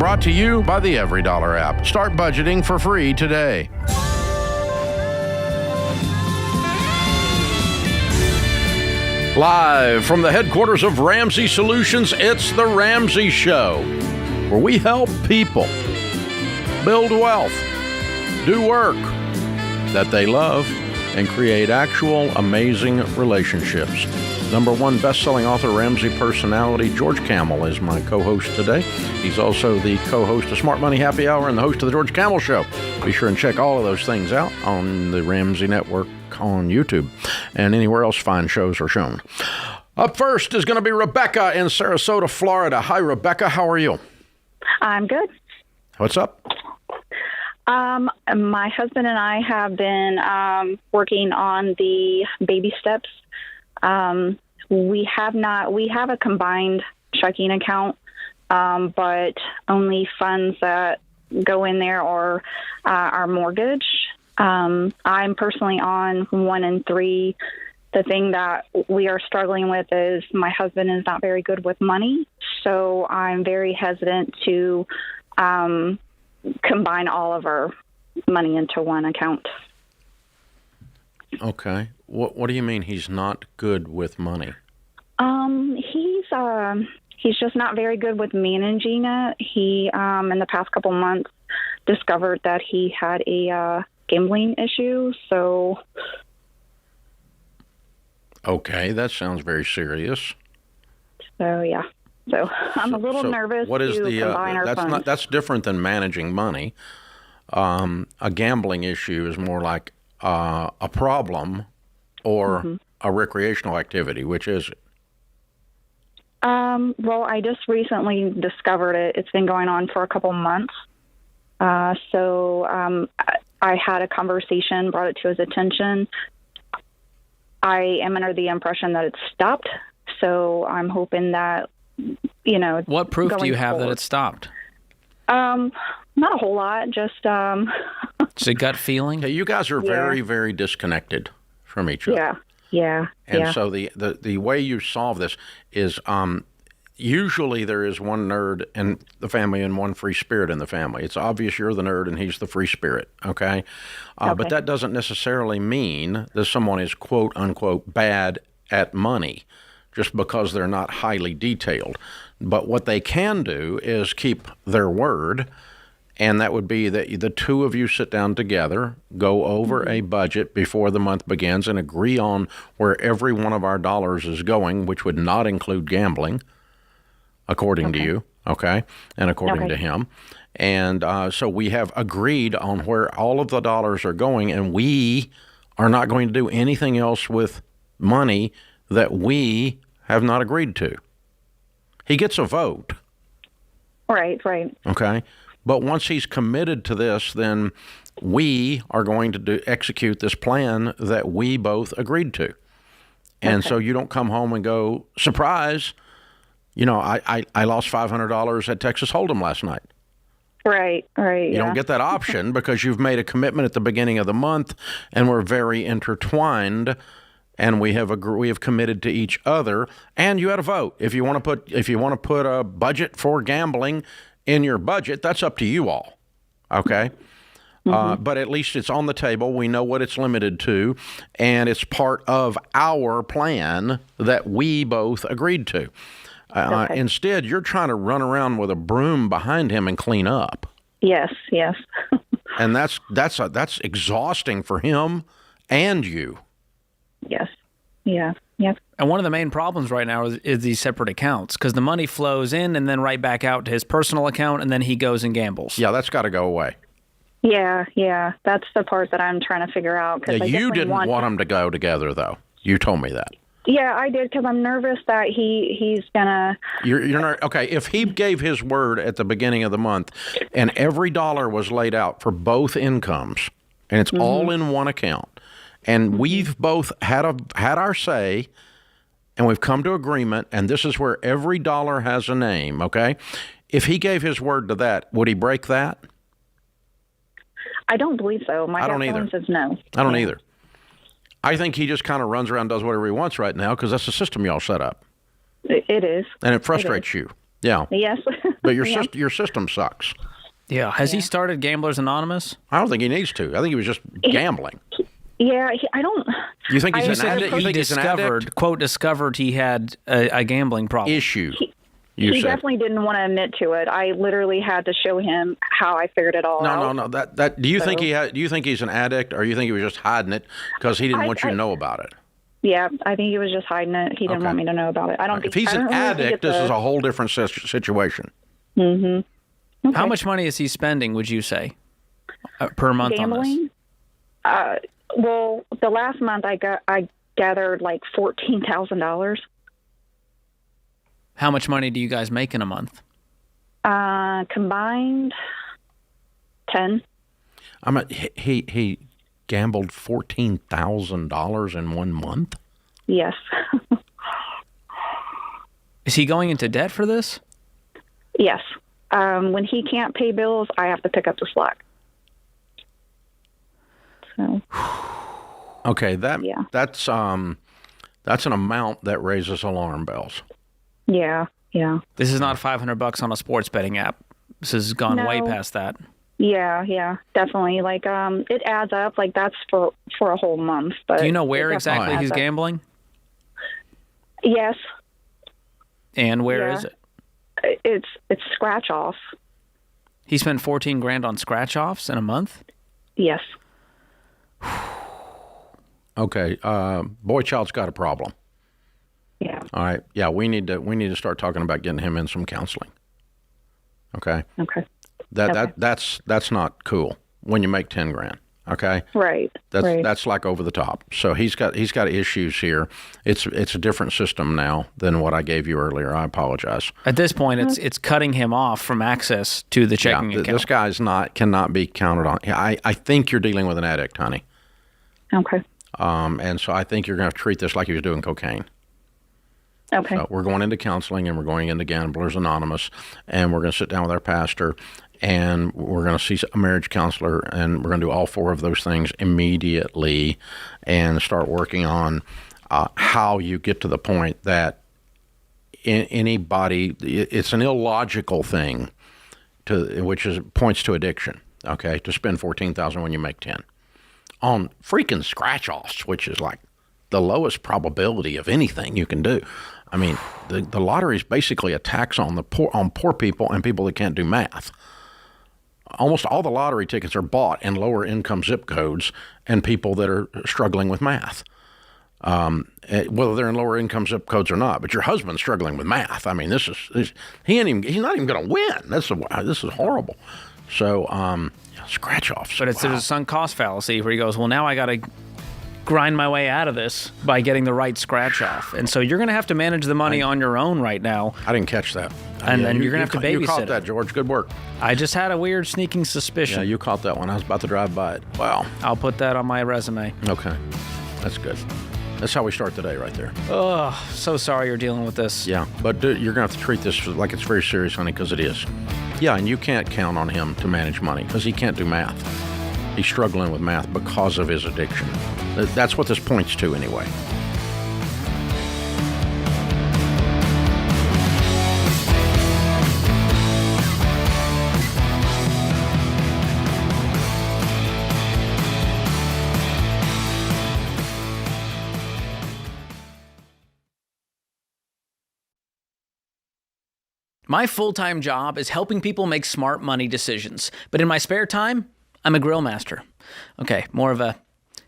brought to you by the EveryDollar app. Start budgeting for free today. Live from the headquarters of Ramsey Solutions, it's The Ramsey Show, where we help people build wealth, do work that they love, and create actual amazing relationships. #1 best-selling author, Ramsey personality, George Kamel is my co-host today. He's also the co-host of Smart Money Happy Hour and the host of The George Kamel Show. Be sure and check all of those things out on the Ramsey Network on YouTube and anywhere else fine shows are shown. Up first is going to be Rebecca in Sarasota, Florida. Hi, Rebecca. How are you? I'm good. What's up? My husband and I have been working on the baby steps. We have a combined checking account, but only funds that go in there are our mortgage. I'm personally on 1 and 3. The thing that we are struggling with is my husband is not very good with money, so I'm very hesitant to combine all of our money into one account. Okay. What do you mean he's not good with money? He's just not very good with managing it. He in the past couple months discovered that he had a gambling issue. So. Okay, that sounds very serious. So yeah. So I'm a little nervous what is to combine our funds. That's different than managing money. A gambling issue is more like a problem or a recreational activity. Which is it? Well, I just recently discovered it. It's been going on for a couple months. So I had a conversation, brought it to his attention. I am under the impression that it's stopped. So I'm hoping that, What proof do you have that it's stopped? Not a whole lot, just... It's a gut feeling? Okay, you guys are very, very disconnected from each other. Yeah. And so the way you solve this is usually there is one nerd in the family and one free spirit in the family. It's obvious you're the nerd and he's the free spirit, okay? But that doesn't necessarily mean that someone is quote-unquote bad at money just because they're not highly detailed. But what they can do is keep their word, and that would be that the two of you sit down together, go over a budget before the month begins, and agree on where every one of our dollars is going, which would not include gambling, according to you, okay, and according to him. And so we have agreed on where all of the dollars are going, and we are not going to do anything else with money that we have not agreed to. He gets a vote. Right. Okay. But once he's committed to this, then we are going to execute this plan that we both agreed to. And so you don't come home and go, surprise, I lost $500 at Texas Hold'em last night. Right. You don't get that option because you've made a commitment at the beginning of the month, and we're very intertwined, and we have committed to each other. And you had a vote. If you want to put a budget for gambling in your budget, that's up to you all, okay? But at least it's on the table. We know what it's limited to, and it's part of our plan that we both agreed to. Instead, you're trying to run around with a broom behind him and clean up. Yes. And that's exhausting for him and you. Yes. Yeah. Yep. And one of the main problems right now is these separate accounts, because the money flows in and then right back out to his personal account, and then he goes and gambles. Yeah, that's got to go away. Yeah. That's the part that I'm trying to figure out. Yeah, you didn't want them to go together, though. You told me that. Yeah, I did, because I'm nervous that he's gonna. You're not okay. If he gave his word at the beginning of the month, and every dollar was laid out for both incomes, and it's all in one account, and we've both had our say, and we've come to agreement, and this is where every dollar has a name. Okay, if he gave his word to that, would he break that? I don't believe so. My gut feeling says no. I don't either. I think he just kind of runs around and does whatever he wants right now because that's the system y'all set up. It is. And it frustrates you. Yeah. Yes. But your Yeah. your system sucks. Yeah. Has he started Gamblers Anonymous? I don't think he needs to. I think he was just gambling. Yeah, I don't. You think he's I an addict? You He think he's an addict? discovered, quote, discovered he had a gambling problem. Issue. He You said. definitely didn't want to admit to it. I literally had to show him how I figured it all out. No. That. Do you think do you think he's an addict, or you think he was just hiding it because he didn't want you to know about it? Yeah, I think he was just hiding it. He didn't want me to know about it. I don't think. If he's I don't an really think addict, it's this is a whole different situation. How much money is he spending, would you say, per month on gambling. Well, the last month I gathered like $14,000. this? How much money do you guys make in a month? Combined, 10. He gambled $14,000 in 1 month. Yes. Is he going into debt for this? Yes. When he can't pay bills, I have to pick up the slack. So. Okay, Yeah. that's an amount that raises alarm bells. Yeah. This is not $500 on a sports betting app. This has gone way No. past that. Yeah, definitely. Like, it adds up. Like, that's for a whole month. But Do you know it where definitely exactly he's adds up. gambling? Yes. And where Yeah. is it? It's scratch off. He spent 14 grand on scratch offs in a month? Yes. Okay, boy child's got a problem. Yeah. All right, yeah, we need to start talking about getting him in some counseling. Okay, Okay. that's not cool when you make 10 grand. Okay, Right. that's like over the top. So he's got issues here. It's a different system now than what I gave you earlier. I apologize. At this point, it's cutting him off from access to the checking account. This guy's cannot be counted on. I think you're dealing with an addict, honey. Okay. And so I think you're going to treat this like he was doing cocaine. Okay. So we're going into counseling, and we're going into Gamblers Anonymous, and we're going to sit down with our pastor, and we're going to see a marriage counselor, and we're going to do all 4 of those things immediately and start working on how you get to the point that anybody, it's an illogical thing which points to addiction, okay, to spend $14,000 when you make 10 on freaking scratch-offs, which is like the lowest probability of anything you can do. I mean, the lottery is basically a tax on poor people and people that can't do math. Almost all the lottery tickets are bought in lower income zip codes and people that are struggling with math. Whether they're in lower income zip codes or not, but your husband's struggling with math. I mean, he's not even going to win. This is horrible. So, scratch offs. But there's a sunk cost fallacy where he goes, well, now I got to grind my way out of this by getting the right scratch off. And so you're going to have to manage the money on your own right now. I didn't catch that. And then you're going to have to babysit You caught it. that, George. Good work. I just had a weird sneaking suspicion. Yeah, you caught that one. I was about to drive by it. Wow. I'll put that on my resume. Okay. That's good. That's how we start today right there. Oh, so sorry you're dealing with this. Yeah, but you're going to have to treat this like it's very serious, honey, because it is. Yeah, and you can't count on him to manage money because he can't do math. He's struggling with math because of his addiction. That's what this points to anyway. My full-time job is helping people make smart money decisions. But in my spare time, I'm a grill master. Okay, more of a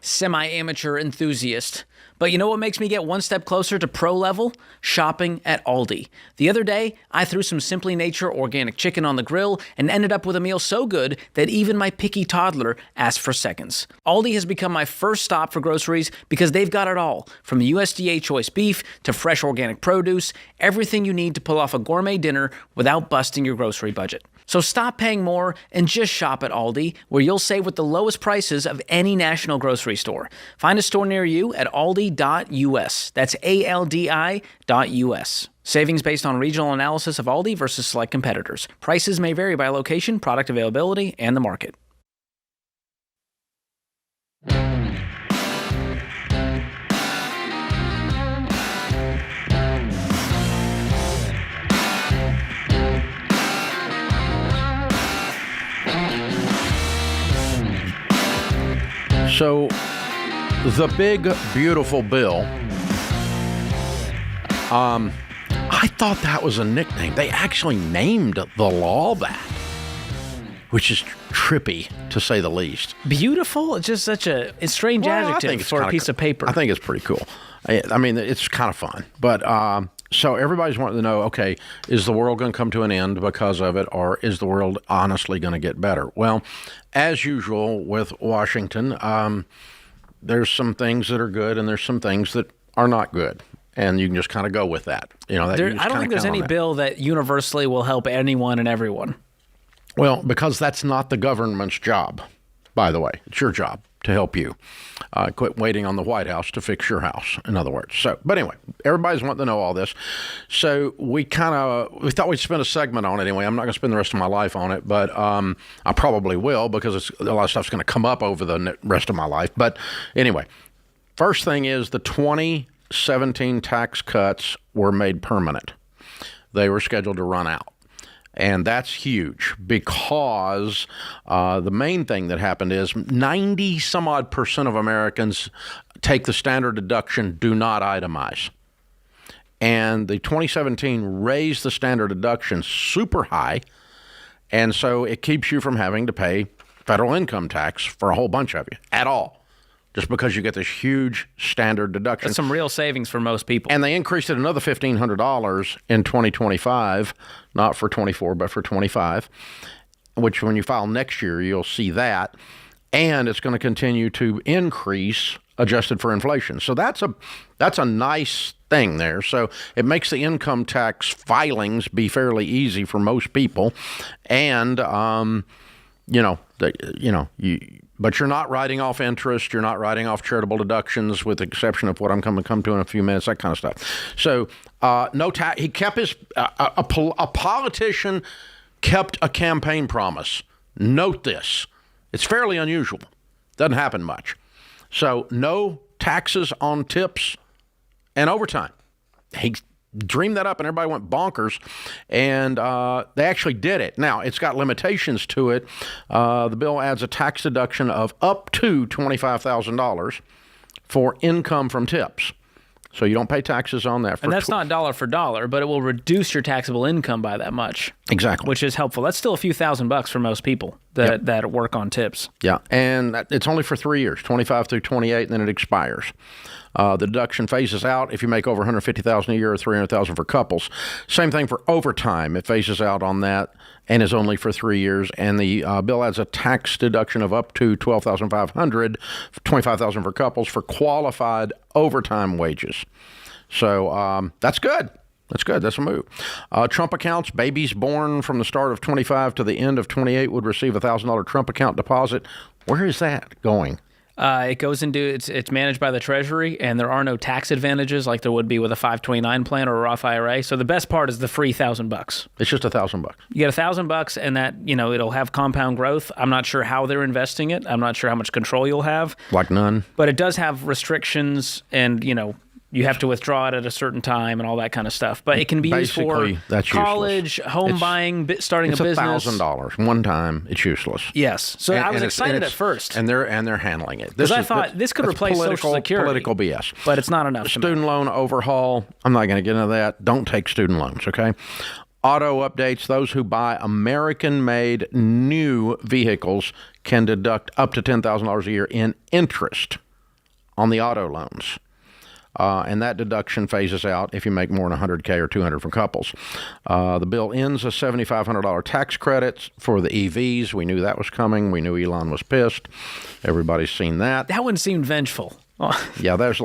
semi-amateur enthusiast. But you know what makes me get one step closer to pro level? Shopping at Aldi. The other day, I threw some Simply Nature organic chicken on the grill and ended up with a meal so good that even my picky toddler asked for seconds. Aldi has become my first stop for groceries because they've got it all. From USDA choice beef to fresh organic produce, everything you need to pull off a gourmet dinner without busting your grocery budget. So stop paying more and just shop at Aldi, where you'll save with the lowest prices of any national grocery store. Find a store near you at aldi.us. That's ALDI.us. Savings based on regional analysis of Aldi versus select competitors. Prices may vary by location, product availability, and the market. So, the big, beautiful bill, I thought that was a nickname. They actually named the law that, which is trippy, to say the least. Beautiful? It's just such a strange adjective for a piece of paper. I think it's pretty cool. I mean, it's kind of fun. But so everybody's wanting to know, okay, is the world going to come to an end because of it, or is the world honestly going to get better? Well, as usual with Washington, there's some things that are good and there's some things that are not good. And you can just kind of go with that. You know, I don't think there's any bill that universally will help anyone and everyone. Well, because that's not the government's job, by the way. It's your job to help you. Quit waiting on the White House to fix your house, in other words. So, but anyway, everybody's wanting to know all this. So we thought we'd spend a segment on it anyway. I'm not going to spend the rest of my life on it, but I probably will, because a lot of stuff's going to come up over the rest of my life. But anyway, first thing is the 2017 tax cuts were made permanent. They were scheduled to run out. And that's huge, because the main thing that happened is 90-some-odd% of Americans take the standard deduction, do not itemize. And the 2017 raised the standard deduction super high, and so it keeps you from having to pay federal income tax for a whole bunch of you at all, just because you get this huge standard deduction. That's some real savings for most people. And they increased it another $1,500 in 2025, not for 24, but for 25, which when you file next year, you'll see that. And it's going to continue to increase adjusted for inflation. So that's a nice thing there. So it makes the income tax filings be fairly easy for most people. And, but you're not writing off interest. You're not writing off charitable deductions, with the exception of what I'm going to come to in a few minutes, that kind of stuff. So no tax. He kept a politician kept a campaign promise. Note this. It's fairly unusual. Doesn't happen much. So no taxes on tips and overtime. He dreamed that up, and everybody went bonkers, and they actually did it. Now, it's got limitations to it. The bill adds a tax deduction of up to $25,000 for income from tips. So you don't pay taxes on that. And that's not dollar for dollar, but it will reduce your taxable income by that much. Exactly. Which is helpful. That's still a few $1,000 for most people that work on tips. Yeah, and it's only for 3 years, 25 through 28, and then it expires. The deduction phases out if you make over $150,000 a year or $300,000 for couples. Same thing for overtime. It phases out on that and is only for 3 years. And the bill adds a tax deduction of up to $12,500, $25,000 for couples for qualified overtime wages. So that's good. That's good. That's a move. Trump accounts, babies born from the start of 25 to the end of 28 would receive a $1,000 Trump account deposit. Where is that going? It goes into it's managed by the Treasury, and there are no tax advantages like there would be with a 529 plan or a Roth IRA. So the best part is the free $1,000. It's just $1,000. You get $1,000, and that it'll have compound growth. I'm not sure how they're investing it. I'm not sure how much control you'll have. Like none. But it does have restrictions, and you have to withdraw it at a certain time and all that kind of stuff. But it can be Basically, used for that's college, home buying, starting a business. It's $1,000 one time. It's useless. Yes. So I was excited at first, and they're handling it. Because I thought this could replace Social Security. Political BS. But it's not enough. Student loan overhaul. I'm not going to get into that. Don't take student loans. Okay. Auto updates. Those who buy American-made new vehicles can deduct up to $10,000 a year in interest on the auto loans. And that deduction phases out if you make more than $100K or $200 for couples. The bill ends a $7,500 tax credit for the EVs. We knew that was coming. We knew Elon was pissed. Everybody's seen that. That one seemed vengeful. Yeah, there's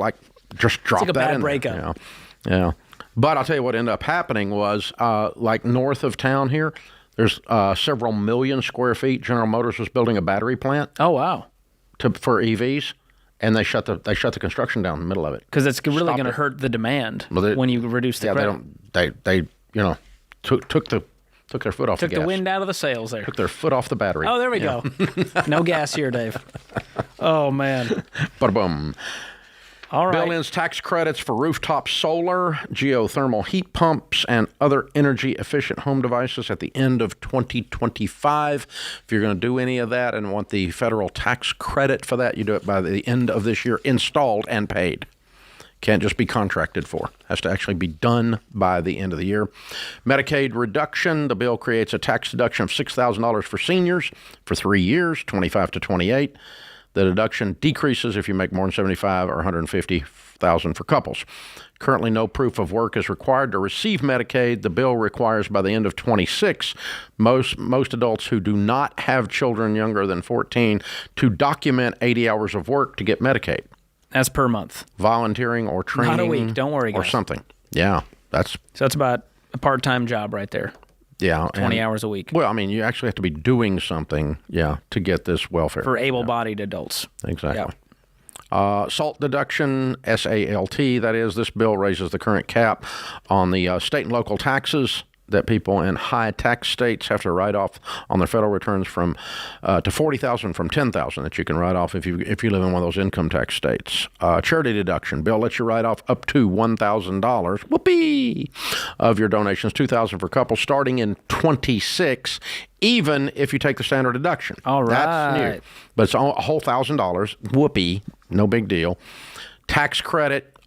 just drop that in. It's like a bad breakup. Yeah. But I'll tell you what ended up happening was, north of town here, there's several million square feet. General Motors was building a battery plant. Oh, wow. For EVs. And they shut the construction down in the middle of it because it's really going to hurt the demand when you reduce the credit. They took their foot off the gas. Took the wind out of the sails there. Took their foot off the battery. Oh, there we go. No gas here, Dave. Oh man. Ba-boom. All right. Bill ends tax credits for rooftop solar, geothermal heat pumps, and other energy-efficient home devices at the end of 2025. If you're going to do any of that and want the federal tax credit for that, you do it by the end of this year, installed and paid. Can't just be contracted for. Has to actually be done by the end of the year. Medicaid reduction. The bill creates a tax deduction of $6,000 for seniors for 3 years, 25 to 28. The deduction decreases if you make more than 75 or 150,000 for couples. Currently, no proof of work is required to receive Medicaid. The bill requires by the end of 26 most adults who do not have children younger than 14 to document 80 hours of work to get Medicaid. That's per month. Volunteering or training. Not a week. Don't worry, guys. Or something. Yeah, So that's about a part-time job right there. Yeah. 20 hours a week. Well, I mean, you actually have to be doing something, to get this welfare. For able-bodied adults. Exactly. SALT deduction, SALT, that is, this bill raises the current cap on the state and local taxes that people in high tax states have to write off on their federal returns from to $40,000 from $10,000 that you can write off if you live in one of those income tax states. Charity deduction bill lets you write off up to $1,000, whoopee, of your donations, $2,000 for couples, starting in 26, even if you take the standard deduction. All right, that's new, but it's a whole $1,000, whoopee, no big deal. Tax credit.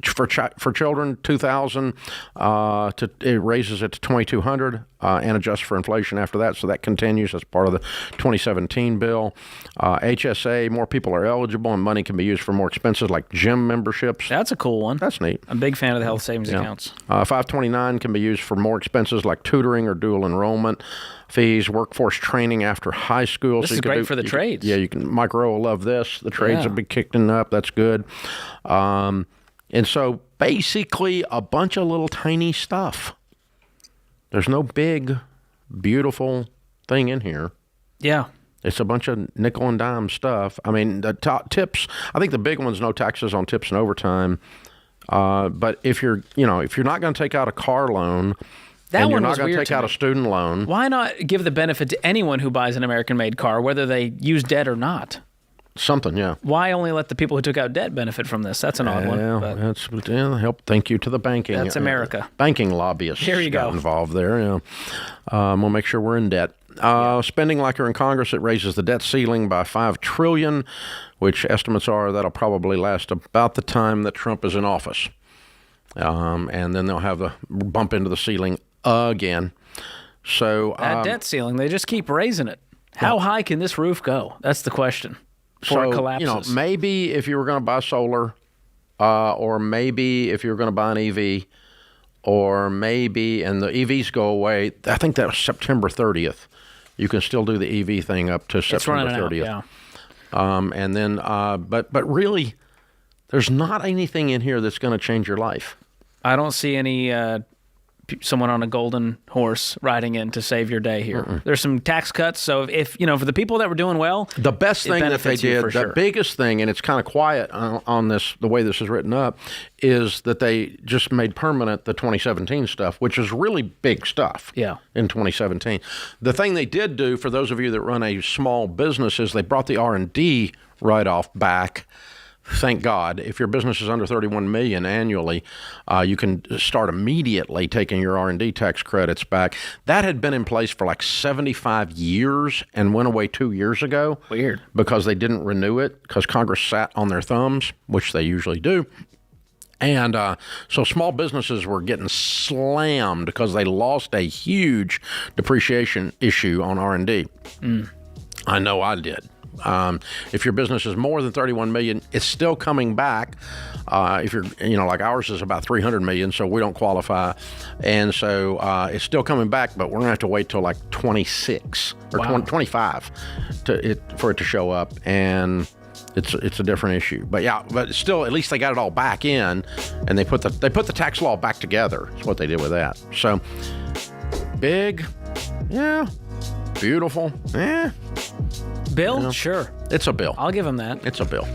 For children, $2,000. It raises it to $2,200 and adjusts for inflation after that. So that continues as part of the 2017 bill. HSA, more people are eligible, and money can be used for more expenses like gym memberships. That's a cool one. That's neat. I'm a big fan of the health savings accounts. 529 can be used for more expenses like tutoring or dual enrollment fees, workforce training after high school. This is great for the trades. You can. Mike Rowe will love this. The trades will be kicking up. That's good. And so basically a bunch of little tiny stuff. There's no big, beautiful thing in here. Yeah. It's a bunch of nickel and dime stuff. I mean, the top tips, I think the big one's no taxes on tips and overtime. But if you're not going to take out a car loan, and you're not going to take out a student loan. Why not give the benefit to anyone who buys an American-made car, whether they use debt or not? Something, yeah. Why only let the people who took out debt benefit from this? That's an odd one. That's help. Thank you to the banking. That's America. Banking lobbyists. Here you go. Involved there. Yeah. We'll make sure we're in debt. Spending like you're in Congress, it raises the debt ceiling by $5 trillion, which estimates are that'll probably last about the time that Trump is in office, and then they'll have the bump into the ceiling again. So that debt ceiling, they just keep raising it. How high can this roof go? That's the question. Before it collapses. Maybe if you were going to buy solar, or maybe if you were going to buy an EV, or maybe, and the EVs go away, I think that was September 30th. You can still do the EV thing up to September 30th. Out, yeah. And then, but really, there's not anything in here that's going to change your life. I don't see any someone on a golden horse riding in to save your day here. Mm-mm. There's some tax cuts, so if for the people that were doing well, the best thing that they did, the biggest thing, and it's kind of quiet on this, the way this is written up, is that they just made permanent the 2017 stuff, which is really big stuff. Yeah. In 2017, the thing they did do for those of you that run a small business is they brought the R&D write-off back. Thank God. If your business is under $31 million annually, you can start immediately taking your R&D tax credits back. That had been in place for like 75 years and went away 2 years ago. Weird. Because they didn't renew it because Congress sat on their thumbs, which they usually do. And so small businesses were getting slammed because they lost a huge depreciation issue on R&D. I know I did. If your business is more than 31 million, it's still coming back. If you're, like ours is about 300 million, so we don't qualify. And so it's still coming back, but we're gonna have to wait till like 26 or 25 for it to show up. And it's a different issue. But yeah, but still, at least they got it all back in, and they put the tax law back together. That's what they did with that. So big, yeah, beautiful, Bill? Sure. It's a bill. I'll give him that. It's a bill.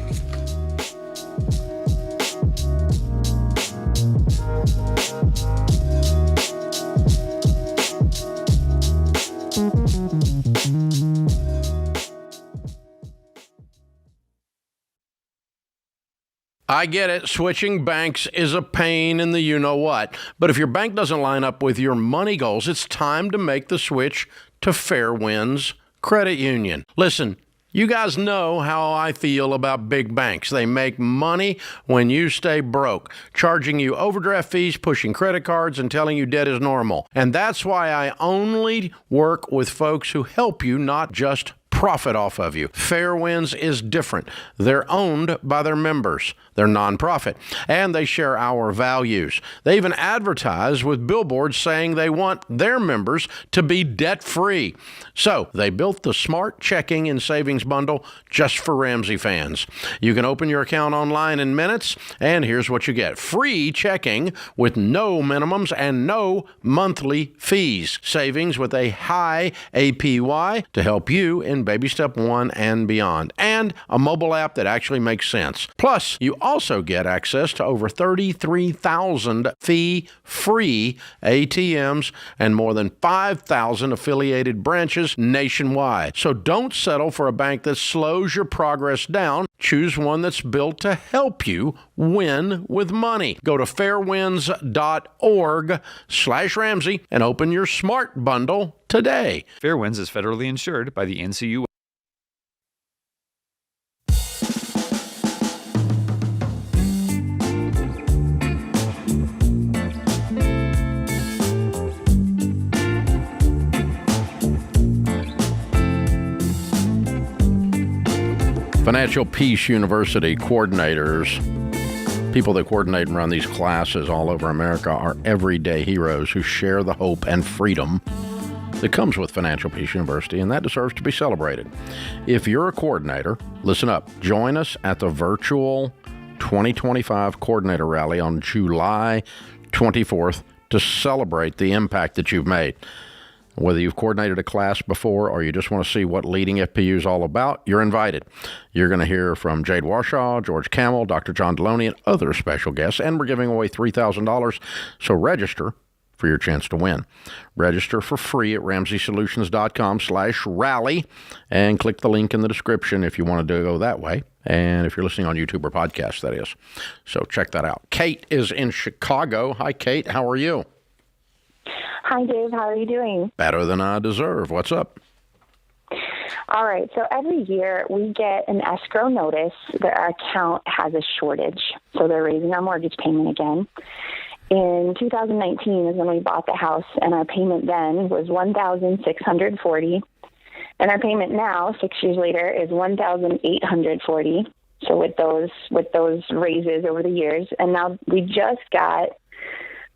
I get it. Switching banks is a pain in the you-know-what. But if your bank doesn't line up with your money goals, it's time to make the switch to Fairwinds Credit Union. Listen, you guys know how I feel about big banks. They make money when you stay broke, charging you overdraft fees, pushing credit cards, and telling you debt is normal. And that's why I only work with folks who help you, not just profit off of you. Fairwinds is different. They're owned by their members. They're nonprofit, and they share our values. They even advertise with billboards saying they want their members to be debt-free. So they built the Smart Checking and Savings Bundle just for Ramsey fans. You can open your account online in minutes, and here's what you get. Free checking with no minimums and no monthly fees. Savings with a high APY to help you in baby step 1 and beyond. And a mobile app that actually makes sense. Plus, you also get access to over 33,000 fee-free ATMs and more than 5,000 affiliated branches nationwide. So don't settle for a bank that slows your progress down. Choose one that's built to help you win with money. Go to fairwinds.org/Ramsey and open your Smart Bundle today. Fairwinds is federally insured by the NCUA. Financial Peace University coordinators, people that coordinate and run these classes all over America, are everyday heroes who share the hope and freedom that comes with Financial Peace University, and that deserves to be celebrated. If you're a coordinator, listen up. Join us at the virtual 2025 Coordinator Rally on July 24th to celebrate the impact that you've made. Whether you've coordinated a class before or you just want to see what leading FPU is all about, you're invited. You're going to hear from Jade Warshaw, George Kamel, Dr. John Deloney, and other special guests, and we're giving away $3,000, so register for your chance to win. Register for free at RamseySolutions.com/rally and click the link in the description if you want to go that way. And if you're listening on YouTube or podcast, that is. So check that out. Kate is in Chicago. Hi, Kate. How are you? Hi, Dave. How are you doing? Better than I deserve. What's up? All right. So every year we get an escrow notice that our account has a shortage. So they're raising our mortgage payment again. In 2019 is when we bought the house, and our payment then was $1,640. And our payment now, 6 years later, is $1,840. So with those raises over the years, and now we just got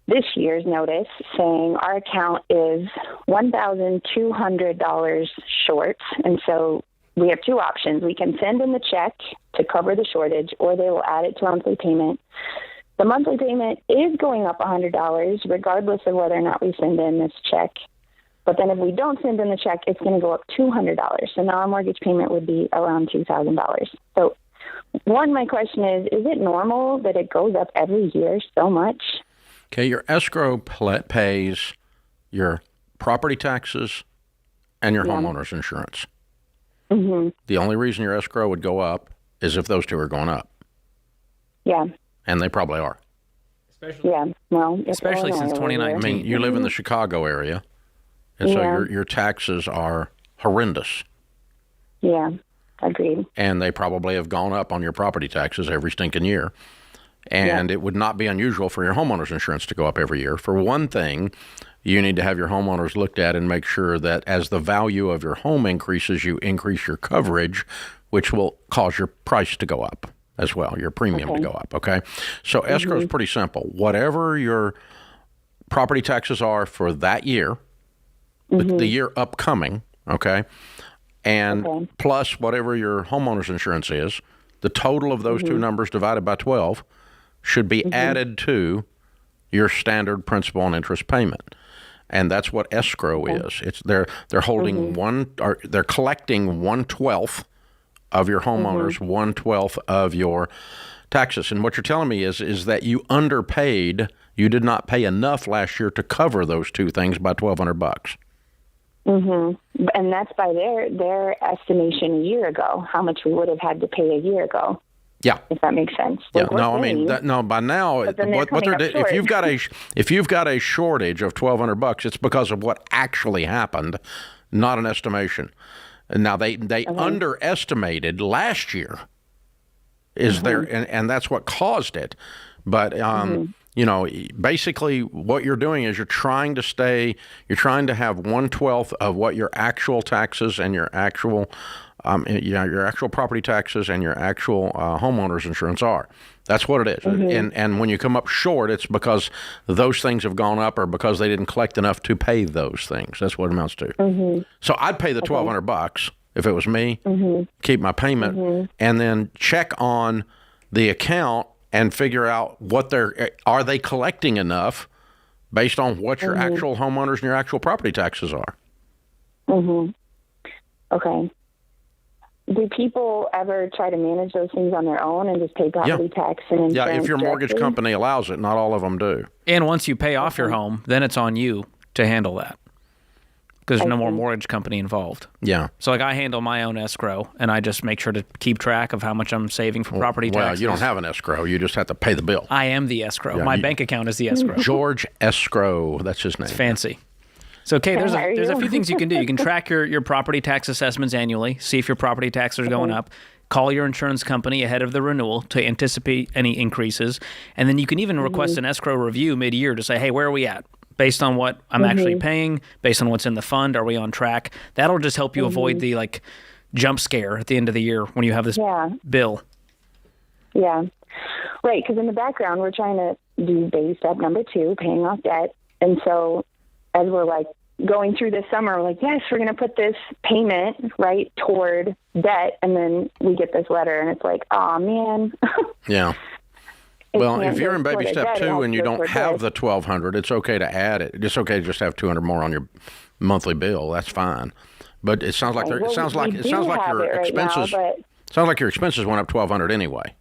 this year's notice saying our account is $1,200 short. And so we have two options. We can send in the check to cover the shortage, or they will add it to our monthly payment. The monthly payment is going up $100 regardless of whether or not we send in this check. But then if we don't send in the check, it's going to go up $200. So now our mortgage payment would be around $2,000. So my question is it normal that it goes up every year so much? Okay, your escrow pays your property taxes and your homeowner's insurance. Mm-hmm. The only reason your escrow would go up is if those two are going up. Yeah. And they probably are. Especially since 2019. I mean, you live in the Chicago area, and so your taxes are horrendous. Yeah, agreed. And they probably have gone up on your property taxes every stinking year. And it would not be unusual for your homeowner's insurance to go up every year. For one thing, you need to have your homeowners looked at and make sure that as the value of your home increases, you increase your coverage, which will cause your price to go up as well, your premium to go up, okay? So escrow is pretty simple. Whatever your property taxes are for that year, the year upcoming, okay, and plus whatever your homeowner's insurance is, the total of those two numbers divided by 12 should be added to your standard principal and interest payment. And that's what escrow is. It's they're holding they're collecting 1/12 of your homeowners, 1/12 of your taxes. And what you're telling me is that you underpaid. You did not pay enough last year to cover those two things by $1,200. And that's by their estimation a year ago, how much we would have had to pay a year ago. Yeah. If that makes sense. Yeah, Like, no, I we're mean, paying, no. By now, but then they're what coming up if you've short. got a shortage of $1,200, it's because of what actually happened, not an estimation. And now they underestimated last year. Is there, and that's what caused it. But you know, basically, what you're doing is you're trying to have 1/12 of what your actual taxes and your actual your actual property taxes and your actual homeowner's insurance are. That's what it is. And when you come up short, it's because those things have gone up or because they didn't collect enough to pay those things. That's what it amounts to. So I'd pay the $1,200 if it was me, keep my payment, and then check on the account and figure out are they collecting enough based on what your actual homeowners and your actual property taxes are. Okay. Do people ever try to manage those things on their own and just pay property tax and insurance? Yeah, if your mortgage directly? company allows it, not all of them do. And once you pay off your home, then it's on you to handle that because there's no more mortgage company involved. Yeah. So like I handle my own escrow and I just make sure to keep track of how much I'm saving for property taxes. Well, you don't have an escrow. You just have to pay the bill. I am the escrow. Yeah, my bank account is the escrow. George Escrow, that's his name. Fancy. So, Kay, there's a few things you can do. You can track your property tax assessments annually, see if your property taxes are going up. Call your insurance company ahead of the renewal to anticipate any increases. And then you can even request an escrow review mid-year to say, hey, where are we at? Based on what I'm actually paying, based on what's in the fund, are we on track? That'll just help you avoid the jump scare at the end of the year when you have this bill. Yeah. Right, because in the background, we're trying to do baby step number 2, paying off debt. And so as we're going through this summer, we're like, yes, we're going to put this payment right toward debt. And then we get this letter and it's like, oh man. Yeah. Well, if you're in baby step 2 and you don't have the $1,200, it's okay to add it. It's okay to just have $200 more on your monthly bill. That's fine. But it sounds like your expenses went up $1,200 anyway.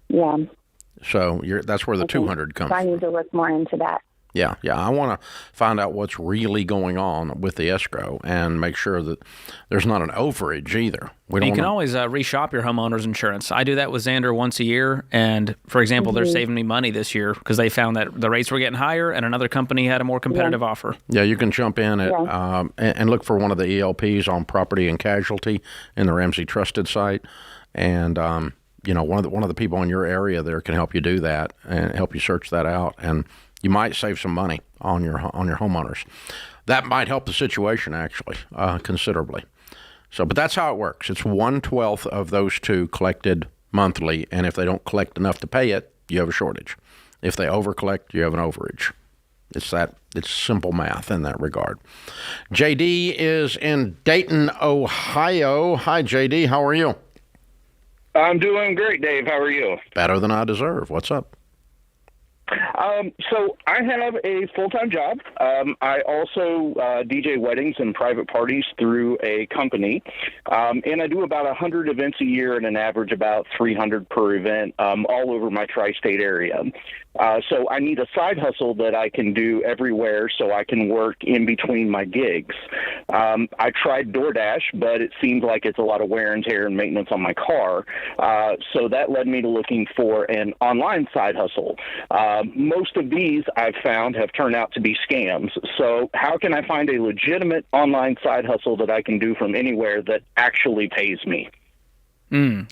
Yeah. So that's where the $200 comes from. I need to look more into that. Yeah. I want to find out what's really going on with the escrow and make sure that there's not an overage either. You can always reshop your homeowner's insurance. I do that with Xander once a year, and for example, they're saving me money this year because they found that the rates were getting higher and another company had a more competitive offer. Yeah, you can jump in and look for one of the ELPs on property and casualty in the Ramsey Trusted site, and one of the people in your area there can help you do that and help you search that out, and you might save some money on your homeowners. That might help the situation actually considerably. So, but that's how it works. It's 1/12 of those two collected monthly, and if they don't collect enough to pay it, you have a shortage. If they overcollect, you have an overage. It's simple math in that regard. JD is in Dayton, Ohio. Hi, JD. How are you? I'm doing great, Dave. How are you? Better than I deserve. What's up? So I have a full-time job. I also DJ weddings and private parties through a company, and I do about 100 events a year and an average about 300 per event all over my tri-state area. So I need a side hustle that I can do everywhere so I can work in between my gigs. I tried DoorDash, but it seems like it's a lot of wear and tear and maintenance on my car. So that led me to looking for an online side hustle. Most of these I've found have turned out to be scams. So how can I find a legitimate online side hustle that I can do from anywhere that actually pays me?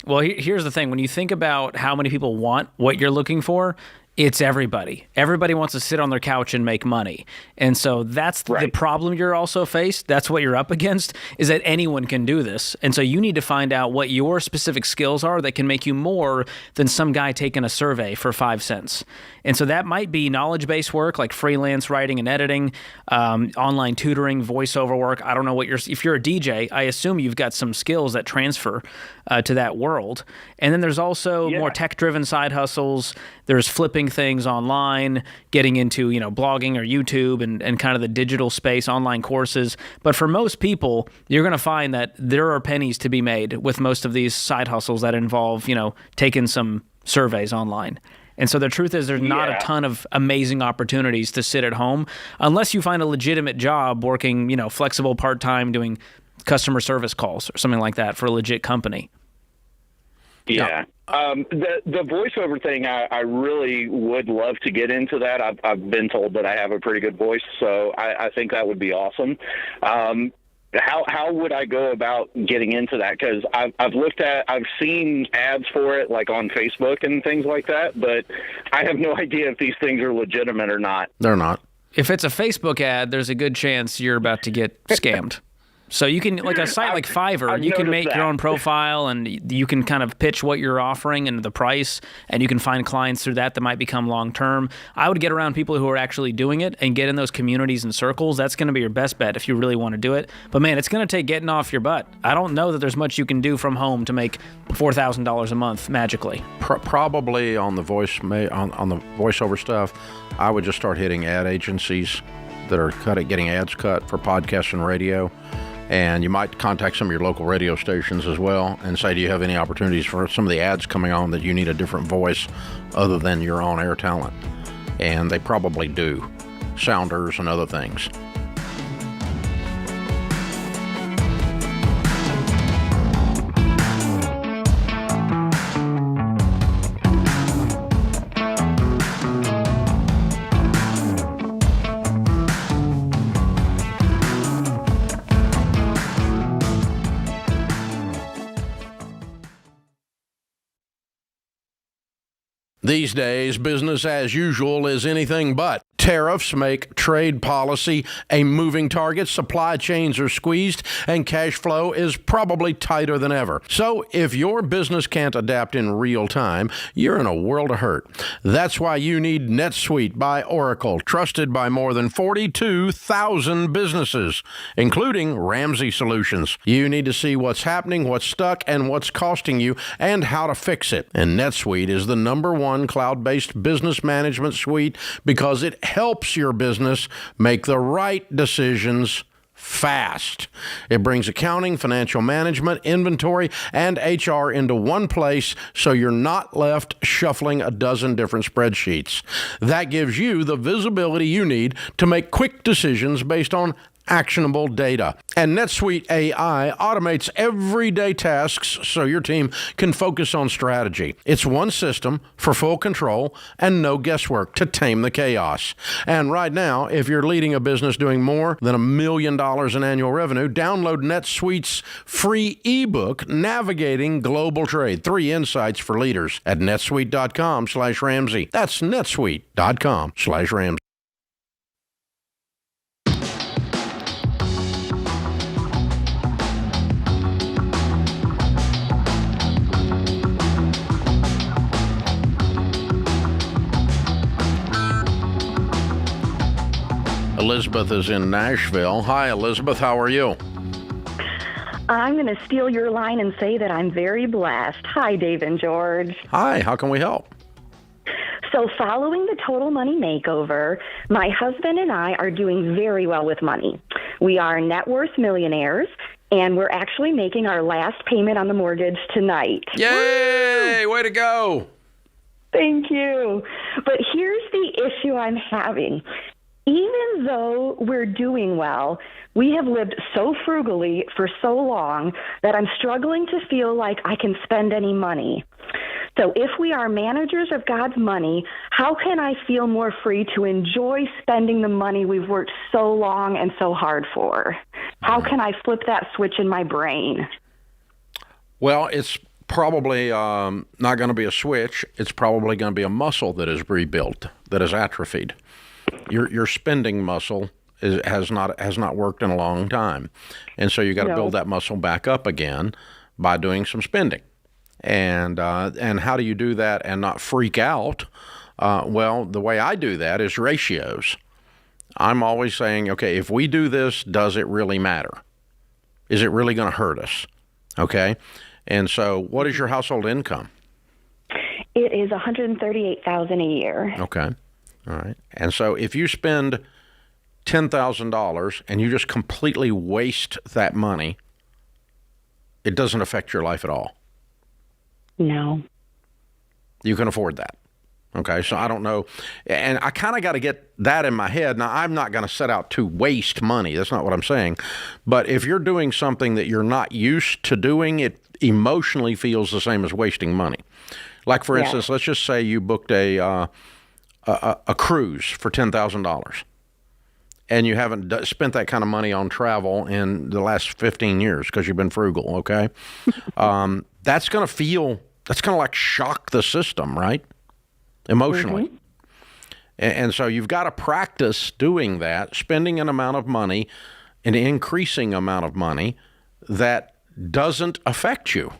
Well, here's the thing. When you think about how many people want what you're looking for, it's everybody. Everybody wants to sit on their couch and make money. And so that's the problem you're also faced. That's what you're up against, is that anyone can do this. And so you need to find out what your specific skills are that can make you more than some guy taking a survey for 5 cents. And so that might be knowledge-based work like freelance writing and editing, online tutoring, voiceover work. I don't know if you're a DJ, I assume you've got some skills that transfer to that world. And then there's also more tech-driven side hustles. There's flipping things online, getting into, blogging or YouTube and kind of the digital space, online courses. But for most people, you're going to find that there are pennies to be made with most of these side hustles that involve, taking some surveys online. And so the truth is there's not a ton of amazing opportunities to sit at home unless you find a legitimate job working, flexible part-time doing customer service calls or something like that for a legit company. Yeah. The voiceover thing, I really would love to get into that. I've been told that I have a pretty good voice, so I think that would be awesome. How would I go about getting into that? Because I've seen ads for it like on Facebook and things like that, but I have no idea if these things are legitimate or not. They're not. If it's a Facebook ad, there's a good chance you're about to get scammed. So you can, like a site like Fiverr, I've you can noticed make that. your own profile and you can kind of pitch what you're offering and the price, and you can find clients through that might become long-term. I would get around people who are actually doing it and get in those communities and circles. That's going to be your best bet if you really want to do it. But man, it's going to take getting off your butt. I don't know that there's much you can do from home to make $4,000 a month magically. Probably on the on the voiceover stuff, I would just start hitting ad agencies that are getting ads cut for podcasts and radio. And you might contact some of your local radio stations as well and say, do you have any opportunities for some of the ads coming on that you need a different voice other than your on-air talent? And they probably do. Sounders and other things. These days, business as usual is anything but. Tariffs make trade policy a moving target, supply chains are squeezed, and cash flow is probably tighter than ever. So if your business can't adapt in real time, you're in a world of hurt. That's why you need NetSuite by Oracle, trusted by more than 42,000 businesses, including Ramsey Solutions. You need to see what's happening, what's stuck, and what's costing you, and how to fix it. And NetSuite is the #1 cloud-based business management suite because it helps your business make the right decisions fast. It brings accounting, financial management, inventory, and HR into one place so you're not left shuffling a dozen different spreadsheets. That gives you the visibility you need to make quick decisions based on actionable data. And NetSuite AI automates everyday tasks so your team can focus on strategy. It's one system for full control and no guesswork to tame the chaos. And right now, if you're leading a business doing more than $1 million in annual revenue, download NetSuite's free ebook, Navigating Global Trade, 3 Insights for Leaders at netsuite.com/Ramsey. That's netsuite.com/Ramsey. Elizabeth is in Nashville. Hi, Elizabeth. How are you? I'm going to steal your line and say that I'm very blessed. Hi, Dave and George. Hi. How can we help? So following the Total Money Makeover, my husband and I are doing very well with money. We are net worth millionaires, and we're actually making our last payment on the mortgage tonight. Yay! Way to go. Thank you. But here's the issue I'm having. Even though we're doing well, we have lived so frugally for so long that I'm struggling to feel like I can spend any money. So if we are managers of God's money, how can I feel more free to enjoy spending the money we've worked so long and so hard for? How can I flip that switch in my brain? Well, it's probably not going to be a switch. It's probably going to be a muscle that is rebuilt, that is atrophied. Your spending muscle has not worked in a long time, and so you got to build that muscle back up again by doing some spending. And how do you do that and not freak out? Well, the way I do that is ratios. I'm always saying, okay, if we do this, does it really matter? Is it really going to hurt us? Okay, and so what is your household income? It is $138,000 a year. Okay. All right. And so if you spend $10,000 and you just completely waste that money, it doesn't affect your life at all. No. You can afford that. Okay. So I don't know. And I kind of got to get that in my head. Now, I'm not going to set out to waste money. That's not what I'm saying. But if you're doing something that you're not used to doing, emotionally feels the same as wasting money. Like, for instance, let's just say you booked a cruise for $10,000 and you haven't spent that kind of money on travel in the last 15 years because you've been frugal, okay? That's going to like shock the system, right? Emotionally. Mm-hmm. And so you've got to practice doing that, spending an amount of money, an increasing amount of money that doesn't affect you.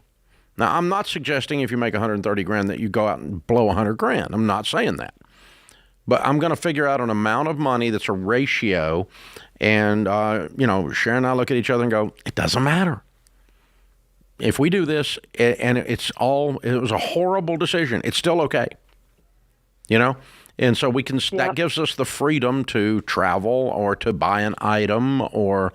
Now, I'm not suggesting if you make 130 grand that you go out and blow 100 grand. I'm not saying that. But I'm going to figure out an amount of money that's a ratio. And, Sharon and I look at each other and go, it doesn't matter. If we do this and it was a horrible decision, it's still okay. And so that gives us the freedom to travel or to buy an item or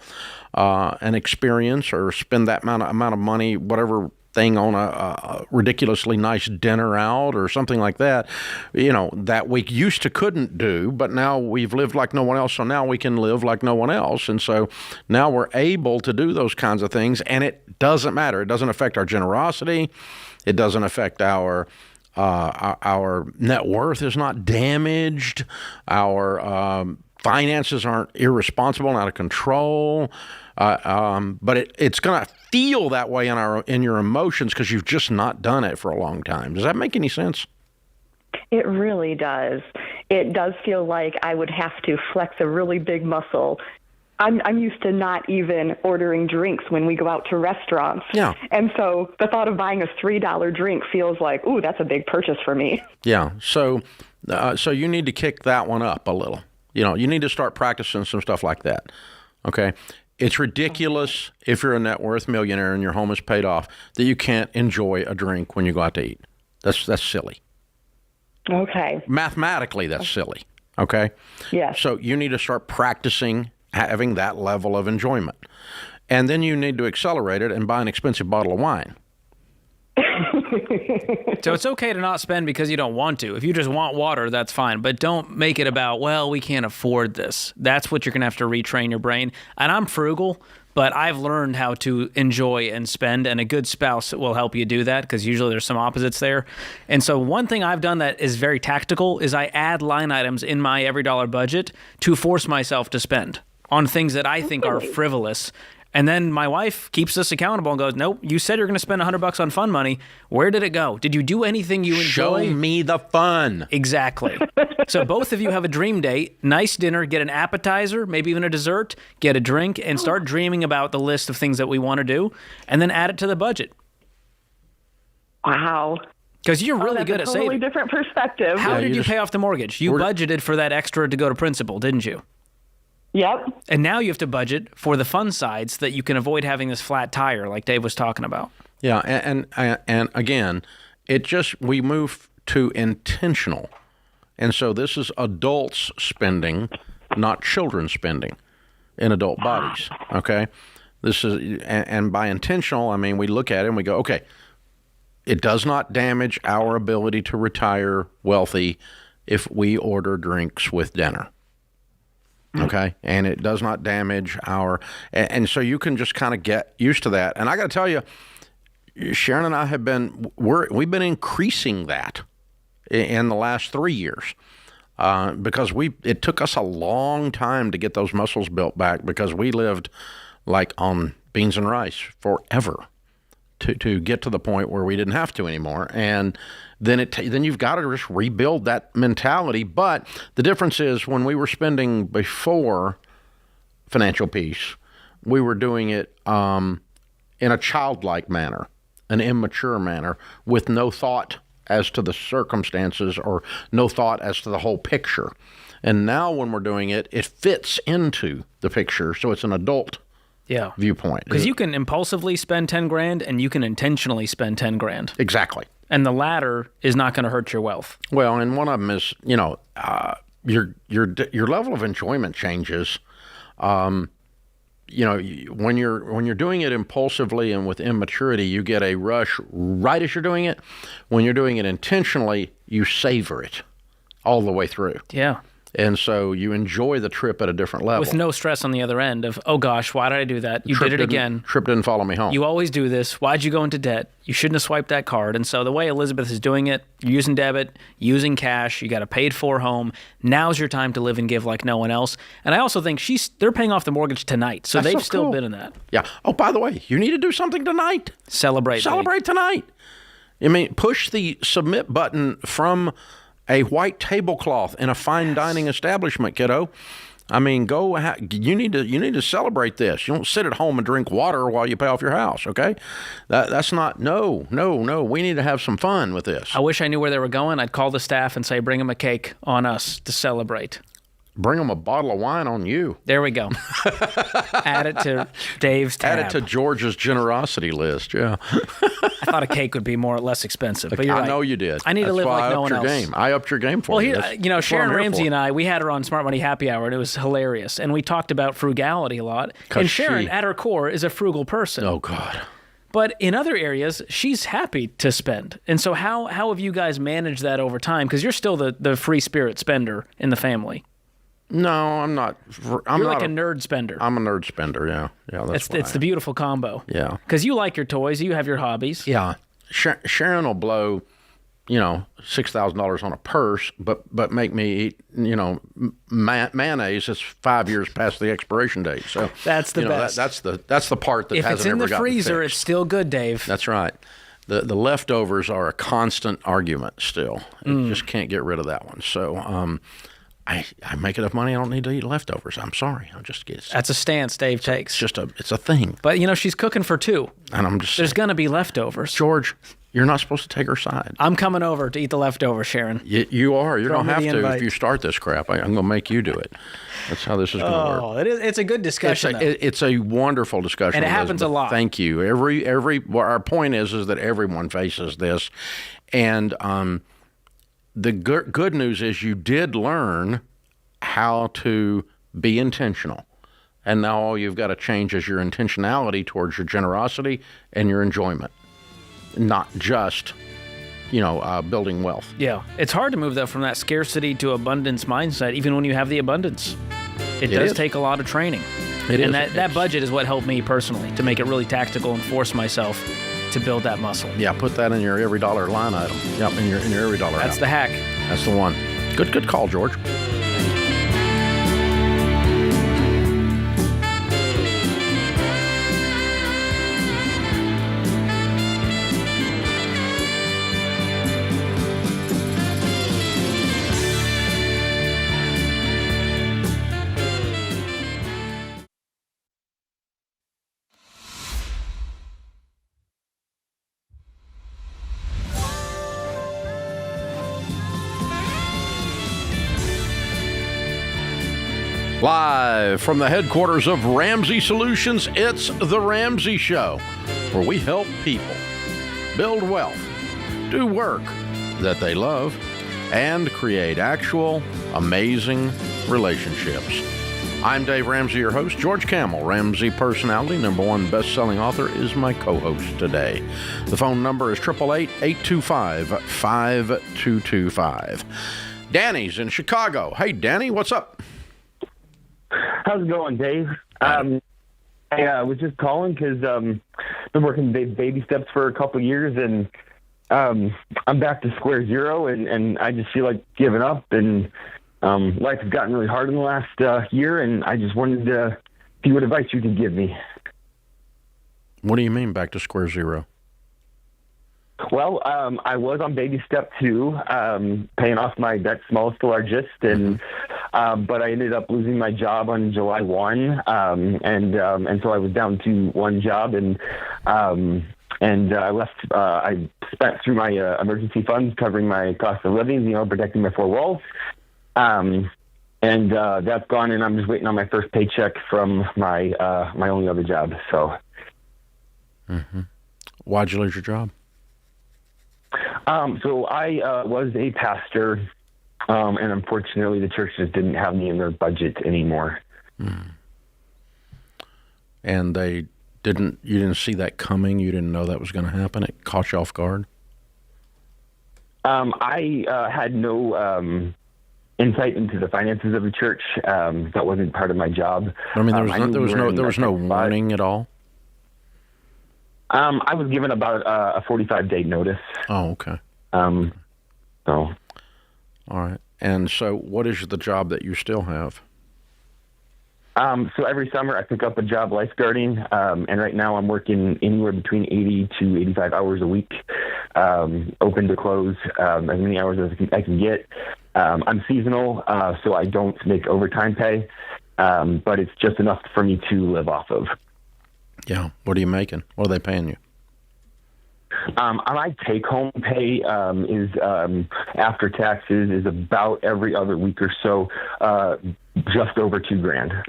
an experience or spend that amount of money, whatever thing, on a ridiculously nice dinner out or something like that, that we used to couldn't do, but now we've lived like no one else, so now we can live like no one else. And so now we're able to do those kinds of things, and it doesn't matter. It doesn't affect our generosity. It doesn't affect our net worth is not damaged. Our finances aren't irresponsible and out of control. But it's going to feel that way in your emotions because you've just not done it for a long time. Does that make any sense? It really does. It does feel like I would have to flex a really big muscle. I'm used to not even ordering drinks when we go out to restaurants. Yeah. And so the thought of buying a $3 drink feels like, ooh, that's a big purchase for me. Yeah. So you need to kick that one up a little. You need to start practicing some stuff like that. Okay. It's ridiculous if you're a net worth millionaire and your home is paid off that you can't enjoy a drink when you go out to eat. That's silly. Okay. Mathematically, that's silly. Okay. Yes. So you need to start practicing having that level of enjoyment. And then you need to accelerate it and buy an expensive bottle of wine. So it's okay to not spend because you don't want to. If you just want water, that's fine. But don't make it about, well, we can't afford this. That's what you're going to have to retrain your brain. And I'm frugal, but I've learned how to enjoy and spend, and a good spouse will help you do that because usually there's some opposites there. And so one thing I've done that is very tactical is I add line items in my EveryDollar budget to force myself to spend on things that I think are frivolous. And then my wife keeps us accountable and goes, nope, you said you're going to spend $100 on fun money. Where did it go? Did you do anything you enjoy? Show me the fun. Exactly. So both of you have a dream date, nice dinner, get an appetizer, maybe even a dessert, get a drink, and start dreaming about the list of things that we want to do, and then add it to the budget. Wow. Because you're really good at saving. Totally different perspective. How did you pay off the mortgage? You budgeted for that extra to go to principal, didn't you? Yep. And now you have to budget for the fun sides so that you can avoid having this flat tire like Dave was talking about. Yeah, and again, we move to intentional. And so this is adults spending, not children spending in adult bodies, okay? This is, and by intentional, I mean we look at it and we go, okay, it does not damage our ability to retire wealthy if we order drinks with dinner. Okay, and it does not damage and so you can just kind of get used to that. And I got to tell you, Sharon and I we've been increasing that in the last 3 years because it took us a long time to get those muscles built back because we lived like on beans and rice forever to get to the point where we didn't have to anymore. And then you've got to just rebuild that mentality. But the difference is when we were spending before financial peace, we were doing it in a childlike manner, an immature manner, with no thought as to the circumstances or no thought as to the whole picture. And now when we're doing it, it fits into the picture, so it's an adult viewpoint. Because you can impulsively spend 10 grand and you can intentionally spend 10 grand. Exactly. And the latter is not going to hurt your wealth. Well, and one of them is, your level of enjoyment changes. When you're doing it impulsively and with immaturity, you get a rush right as you're doing it. When you're doing it intentionally, you savor it all the way through. Yeah. And so you enjoy the trip at a different level. With no stress on the other end of, oh gosh, why did I do that? You did it again. Trip didn't follow me home. You always do this. Why'd you go into debt? You shouldn't have swiped that card. And so the way Elizabeth is doing it, you're using debit, using cash, you got a paid for home. Now's your time to live and give like no one else. And I also think they're paying off the mortgage tonight. So That's they've so still cool. been in that. Yeah. Oh, by the way, you need to do something tonight. Celebrate Tonight. I mean, push the submit button from a white tablecloth in a fine dining establishment, kiddo. I mean, you need to celebrate this. You don't sit at home and drink water while you pay off your house, okay? That's not, no. We need to have some fun with this. I wish I knew where they were going. I'd call the staff and say, bring them a cake on us to celebrate. Bring them a bottle of wine on you. There we go. Add it to Dave's tab. Add it to George's generosity list, yeah. I thought a cake would be less expensive, but you're right. I know you did. I need to live like no one else. I upped your game for you. Well, Sharon Ramsey and I, we had her on Smart Money Happy Hour, and it was hilarious. And we talked about frugality a lot. And Sharon, at her core, is a frugal person. Oh, God. But in other areas, she's happy to spend. And so how have you guys managed that over time? Because you're still the free spirit spender in the family. No, I'm not. You're like a nerd spender. I'm a nerd spender, yeah. It's the beautiful combo. Yeah. Because you like your toys, you have your hobbies. Yeah. Sharon will blow, $6,000 on a purse, but make me eat, mayonnaise that's 5 years past the expiration date. So that's the best. That's the part that if hasn't it's in ever the gotten freezer, fixed. it's still good, Dave. That's right. The leftovers are a constant argument still. You just can't get rid of that one. So I make enough money, I don't need to eat leftovers. I'm sorry. That's a stance Dave takes. It's a thing. But, she's cooking for two. And there's going to be leftovers. George, you're not supposed to take her side. I'm coming over to eat the leftovers, Sharon. You are. You don't have to invite. if you start this crap. I'm going to make you do it. That's how this is going to work. It's a good discussion. It's a wonderful discussion. And it happens a lot. Thank you. Our point is that everyone faces this. And the good news is you did learn how to be intentional. And now all you've got to change is your intentionality towards your generosity and your enjoyment, not just, building wealth. Yeah. It's hard to move from that scarcity to abundance mindset, even when you have the abundance. It does take a lot of training. That budget is what helped me personally to make it really tactical and force myself to build that muscle. Yeah, put that in your EveryDollar line item. Yep, in your EveryDollar. That's the hack. That's the one. Good call, George. Live from the headquarters of Ramsey Solutions, it's The Ramsey Show, where we help people build wealth, do work that they love, and create actual amazing relationships. I'm Dave Ramsey, your host. George Kamel, Ramsey personality, #1 best-selling author, is my co-host today. The phone number is 888-825-5225. Danny's in Chicago. Hey, Danny, what's up? How's it going, Dave? I was just calling because been working baby steps for a couple years, and I'm back to square zero, and I just feel like giving up, and life has gotten really hard in the last year, and I just wanted to see what advice you could give me. What do you mean back to square zero? Well, I was on baby step 2, paying off my debt smallest to largest, and but I ended up losing my job on July 1, and so I was down to one job, and I left. I spent through my emergency funds covering my cost of living, protecting my 4 walls, and that's gone, and I'm just waiting on my first paycheck from my my only other job. So, Why'd you lose your job? So I was a pastor, and unfortunately the church just didn't have me in their budget anymore. And you didn't see that coming? You didn't know that was going to happen? It caught you off guard? I had no insight into the finances of the church. That wasn't part of my job. I mean, there was no spot. warning at all. I was given about a 45-day notice. Oh, okay. So, All right. And so, what is the job that you still have? so every summer I pick up a job lifeguarding, and right now I'm working anywhere between 80 to 85 hours a week, open to close, as many hours as I can get. I'm seasonal, so I don't make overtime pay, but it's just enough for me to live off of. Yeah. What are you making? What are they paying you? My take-home pay is after taxes is about every other week or so, just over $2,000.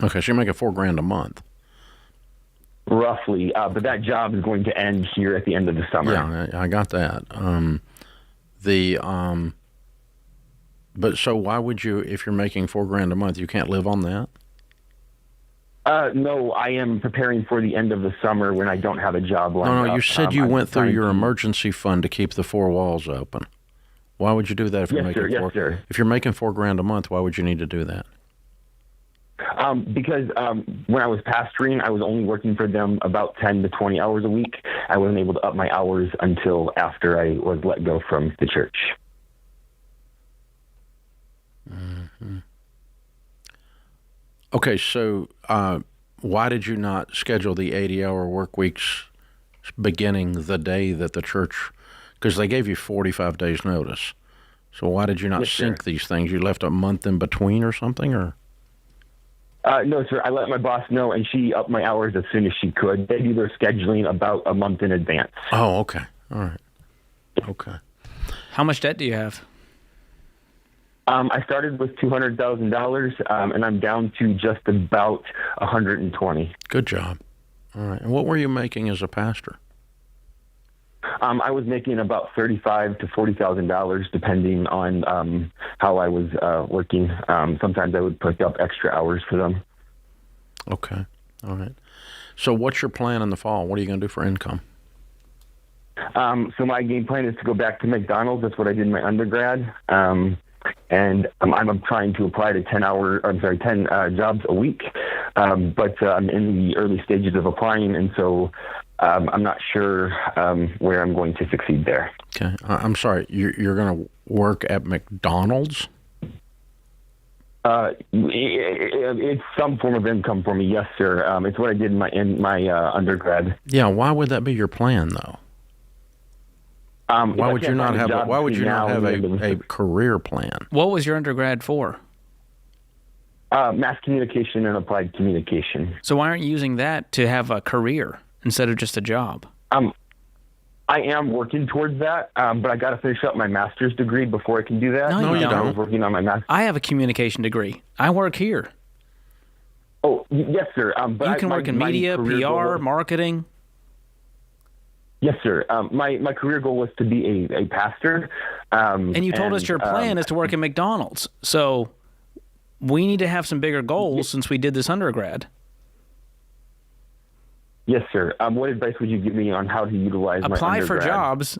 Okay, so you're making $4,000 a month. Roughly, but that job is going to end here at the end of the summer. Yeah, I got that. But so why would you, if you're making $4,000 a month, you can't live on that? No, I am preparing for the end of the summer when I don't have a job lined up. No, you said you I'm went through trying your to- emergency fund to keep the four walls open. Why would you do that if you're Yes, making sir. Yes, sir. If you're making $4,000 a month? Why would you need to do that? Because when I was pastoring, I was only working for them about 10 to 20 hours a week. I wasn't able to up my hours until after I was let go from the church. Okay, so why did you not schedule the 80-hour work weeks beginning the day that the church, because they gave you 45 days notice. So why did you not Yes, sir. sync these things? You left a month in between or something, or? No, sir. I let my boss know, and she upped my hours as soon as she could. They do their scheduling about a month in advance. Oh, okay. All right. Okay. How much debt do you have? I started with $200,000, and I'm down to just about 120. Good job. All right. And what were you making as a pastor? I was making about $35,000 to $40,000, depending on how I was working. Sometimes I would pick up extra hours for them. Okay. All right. So what's your plan in the fall? What are you going to do for income? So my game plan is to go back to McDonald's. That's what I did in my undergrad. And I'm trying to apply to 10 jobs a week. But I'm in the early stages of applying, and so I'm not sure where I'm going to succeed there. Okay. I'm sorry. You're going to work at McDonald's? It's some form of income for me, yes, sir. It's what I did in my undergrad. Yeah. Why would that be your plan, though? Why would you not have a career plan? What was your undergrad for? Mass communication and applied communication. So why aren't you using that to have a career instead of just a job? I am working towards that, but I got to finish up my master's degree before I can do that. No, you I don't. was working on my master's. I have a communication degree. I work here. Oh, yes, sir. But You can work in my media, career goal PR, marketing. Yes, sir. My career goal was to be a pastor. And you told us your plan is to work at McDonald's. So we need to have some bigger goals since we did this undergrad. Yes, sir. What advice would you give me on how to utilize my Apply for undergrad? jobs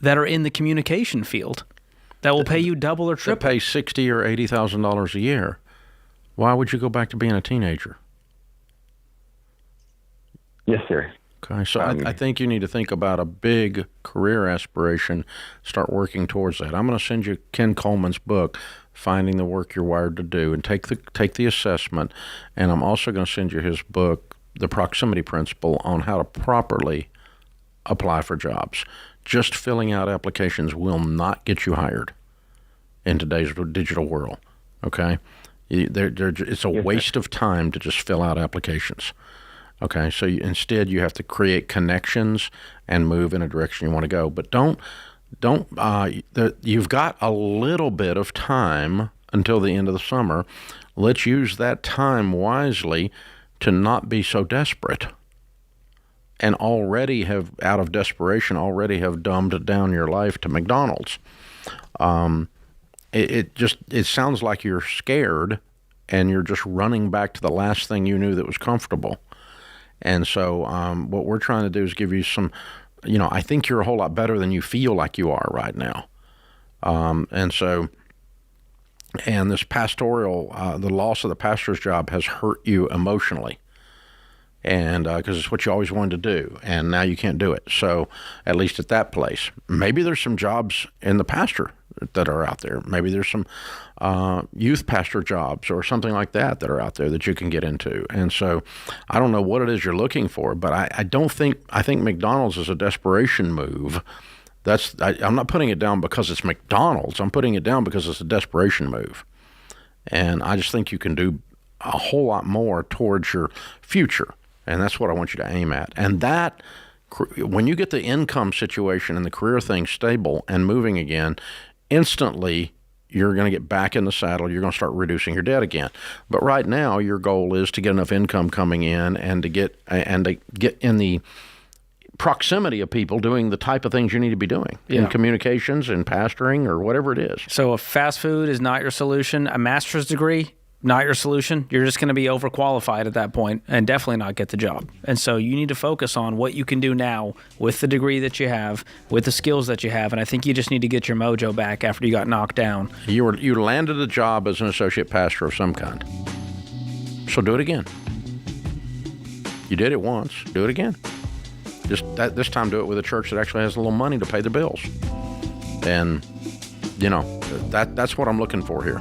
that are in the communication field that will pay you double or That triple. pay $60,000 or $80,000 a year. Why would you go back to being a teenager? Yes, sir. Okay, so I think you need to think about a big career aspiration. Start working towards that. I'm going to send you Ken Coleman's book, Finding the Work You're Wired to Do, and take the assessment. And I'm also going to send you his book, The Proximity Principle, on how to properly apply for jobs. Just filling out applications will not get you hired in today's digital world. Okay, it's a waste of time to just fill out applications. Okay, so instead you have to create connections and move in a direction you want to go. But you've got a little bit of time until the end of the summer. Let's use that time wisely to not be so desperate and out of desperation, have dumbed down your life to McDonald's. It sounds like you're scared and you're just running back to the last thing you knew that was comfortable. And so what we're trying to do is give you some, I think you're a whole lot better than you feel like you are right now. And so and this pastoral, the loss of the pastor's job has hurt you emotionally. And because it's what you always wanted to do, and now you can't do it. So at least at that place, maybe there's some jobs in the pastor that are out there. Maybe there's some youth pastor jobs or something like that are out there that you can get into. And so I don't know what it is you're looking for, but I think McDonald's is a desperation move. I'm not putting it down because it's McDonald's. I'm putting it down because it's a desperation move. And I just think you can do a whole lot more towards your future. And that's what I want you to aim at. And that, when you get the income situation and the career thing stable and moving again, instantly you're going to get back in the saddle. You're going to start reducing your debt again. But right now, your goal is to get enough income coming in and to get in the proximity of people doing the type of things you need to be doing in communications and pastoring or whatever it is. So if fast food is not your solution, a master's degree, not your solution, you're just going to be overqualified at that point and definitely not get the job. And so you need to focus on what you can do now with the degree that you have, with the skills that you have. And I think you just need to get your mojo back after you got knocked down. You landed a job as an associate pastor of some kind. So do it again. You did it once. Do it again. This time do it with a church that actually has a little money to pay the bills. And, that's what I'm looking for here.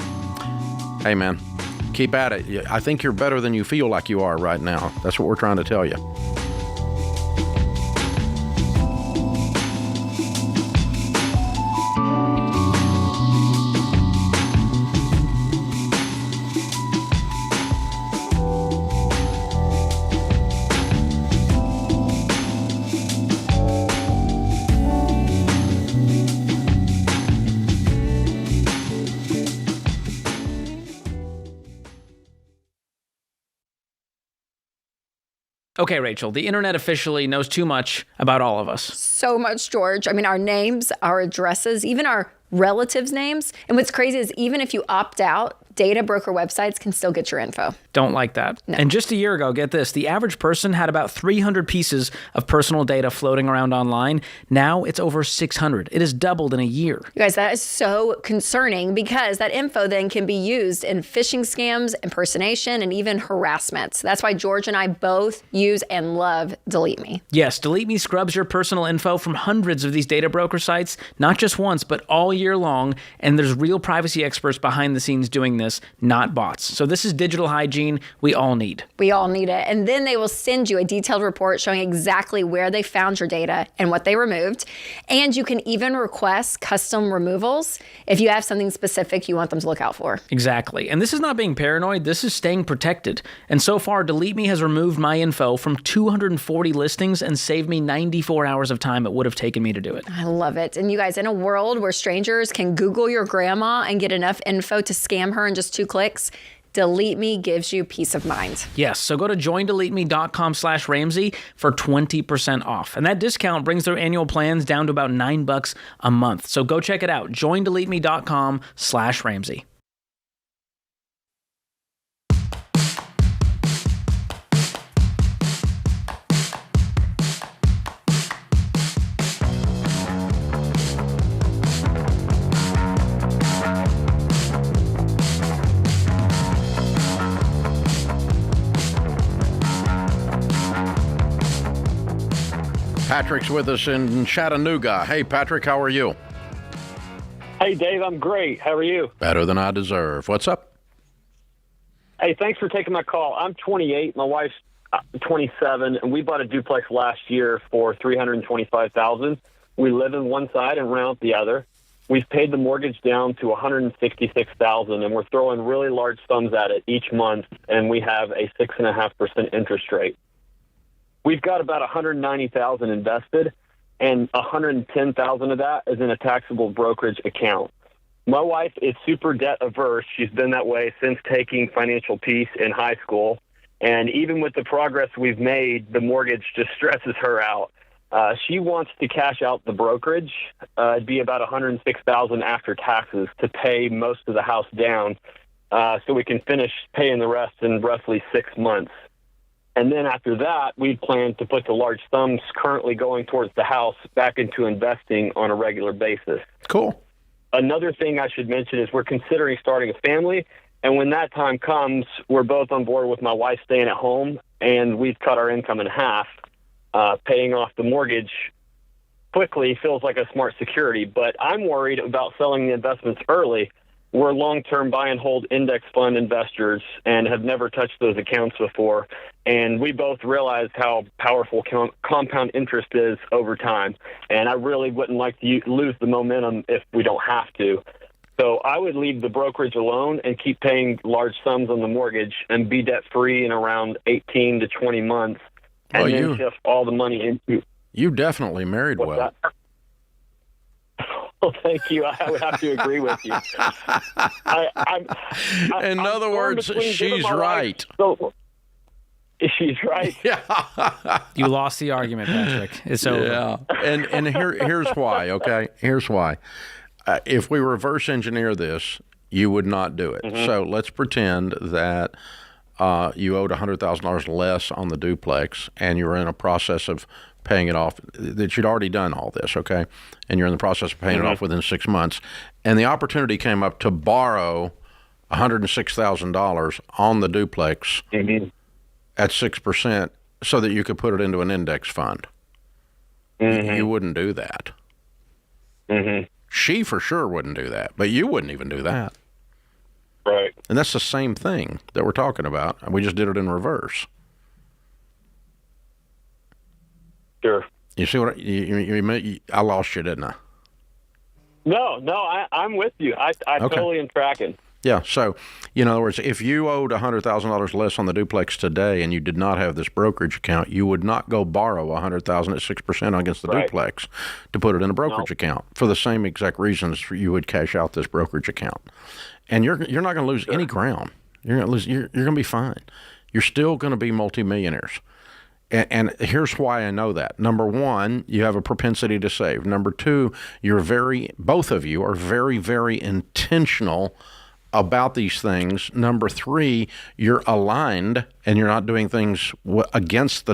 Hey, man. Keep at it. I think you're better than you feel like you are right now. That's what we're trying to tell you. Okay, Rachel, the internet officially knows too much about all of us. So much, George. I mean, our names, our addresses, even our relatives' names. And what's crazy is even if you opt out, data broker websites can still get your info. Don't like that. No. And just a year ago, get this, the average person had about 300 pieces of personal data floating around online. Now it's over 600. It has doubled in a year. You guys, that is so concerning because that info then can be used in phishing scams, impersonation, and even harassment. That's why George and I both use and love DeleteMe. Yes, DeleteMe scrubs your personal info from hundreds of these data broker sites, not just once, but all year long. And there's real privacy experts behind the scenes doing this, not bots. So this is digital hygiene we all need. We all need it. And then they will send you a detailed report showing exactly where they found your data and what they removed. And you can even request custom removals if you have something specific you want them to look out for. Exactly. And this is not being paranoid. This is staying protected. And so far, DeleteMe has removed my info from 240 listings and saved me 94 hours of time it would have taken me to do it. I love it. And you guys, in a world where strangers can Google your grandma and get enough info to scam her in just 2 clicks, DeleteMe gives you peace of mind. Yes, so go to joindeleteme.com/Ramsey for 20% off. And that discount brings their annual plans down to about $9 a month. So go check it out, joindeleteme.com/Ramsey. Patrick's with us in Chattanooga. Hey, Patrick, how are you? Hey, Dave, I'm great. How are you? Better than I deserve. What's up? Hey, thanks for taking my call. I'm 28. My wife's 27, and we bought a duplex last year for $325,000. We live in one side and rent the other. We've paid the mortgage down to $166,000, and we're throwing really large sums at it each month, and we have a 6.5% interest rate. We've got about $190,000 invested, and $110,000 of that is in a taxable brokerage account. My wife is super debt averse. She's been that way since taking Financial Peace in high school. And even with the progress we've made, the mortgage just stresses her out. She wants to cash out the brokerage. It'd be about $106,000 after taxes to pay most of the house down, so we can finish paying the rest in roughly 6 months. And then after that, we plan to put the large sums currently going towards the house back into investing on a regular basis. Cool. another thing I should mention is we're considering starting a family. And when that time comes, we're both on board with my wife staying at home, and we've cut our income in half. Paying off the mortgage quickly feels like a smart security, but I'm worried about selling the investments early. We're long-term buy and hold index fund investors and have never touched those accounts before. And we both realize how powerful compound interest is over time. And I really wouldn't like to lose the momentum if we don't have to. So I would leave the brokerage alone and keep paying large sums on the mortgage and be debt-free in around 18 to 20 months, and then shift all the money into. You definitely married well. Well, thank you. I would have to agree with you. In other words, she's right. So, she's right. Yeah. You lost the argument, Patrick. It's over. Yeah. And here's why, okay? Here's why. If we reverse engineer this, you would not do it. Mm-hmm. So let's pretend that you owed $100,000 less on the duplex and you were in a process of paying it off, that you'd already done all this, okay? And you're in the process of paying it off within 6 months. And the opportunity came up to borrow $106,000 on the duplex at 6% so that you could put it into an index fund. You wouldn't do that. She for sure wouldn't do that, but you wouldn't even do that. Right. And that's the same thing that we're talking about. We just did it in reverse. Sure. You see what I lost you, didn't I? No, I'm with you. I totally am tracking. Yeah. So, in other words, if you owed $100,000 less on the duplex today and you did not have this brokerage account, you would not go borrow $100,000 at 6% against the duplex to put it in a brokerage account for the same exact reasons you would cash out this brokerage account. And you're not going to lose any ground. You're going to lose. You're going to be fine. You're still going to be multimillionaires. And here's why I know that. Number one, you have a propensity to save. Number two, both of you are very, very intentional about these things. Number three, you're aligned and you're not doing things against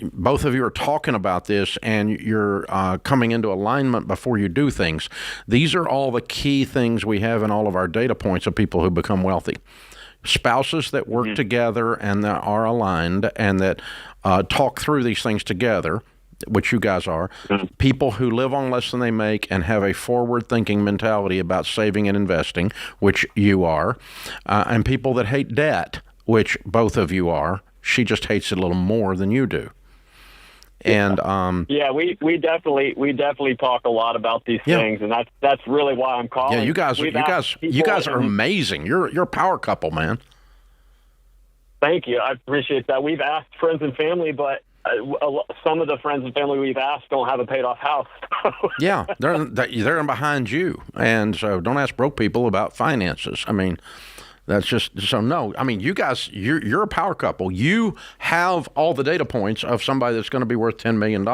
both of you are talking about this and you're coming into alignment before you do things. These are all the key things we have in all of our data points of people who become wealthy. Spouses that work together and that are aligned and that talk through these things together, which you guys are, people who live on less than they make and have a forward-thinking mentality about saving and investing, which you are, and people that hate debt, which both of you are. She just hates it a little more than you do. And we definitely talk a lot about these things, and that's really why I'm calling. Yeah, you guys are amazing. You're a power couple, man. Thank you. I appreciate that. We've asked friends and family, but some of the friends and family we've asked don't have a paid-off house. Yeah, they're behind you, and so don't ask broke people about finances. I mean, that's just so no. I mean, you guys, you're a power couple. You have all the data points of somebody that's going to be worth $10 million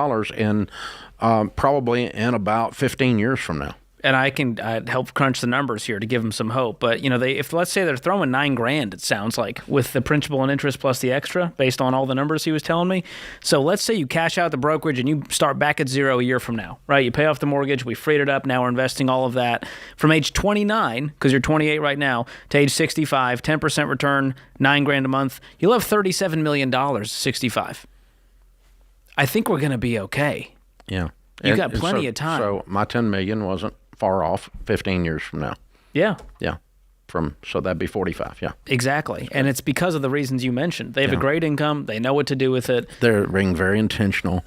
in probably in about 15 years from now. And I can help crunch the numbers here to give them some hope. But if let's say they're throwing $9,000, it sounds like, with the principal and interest plus the extra, based on all the numbers he was telling me. So let's say you cash out the brokerage and you start back at zero a year from now, right? You pay off the mortgage, we freed it up, now we're investing all of that from age 29, because you're 28 right now, to age 65, 10% return, $9,000 a month. You'll have $37 million, 65. I think we're going to be okay. Yeah, you got plenty of time. So my $10 million wasn't far off 15 years from now. Yeah. So that'd be 45. Yeah, exactly. And it's because of the reasons you mentioned. They have a great income. They know what to do with it. They're being very intentional.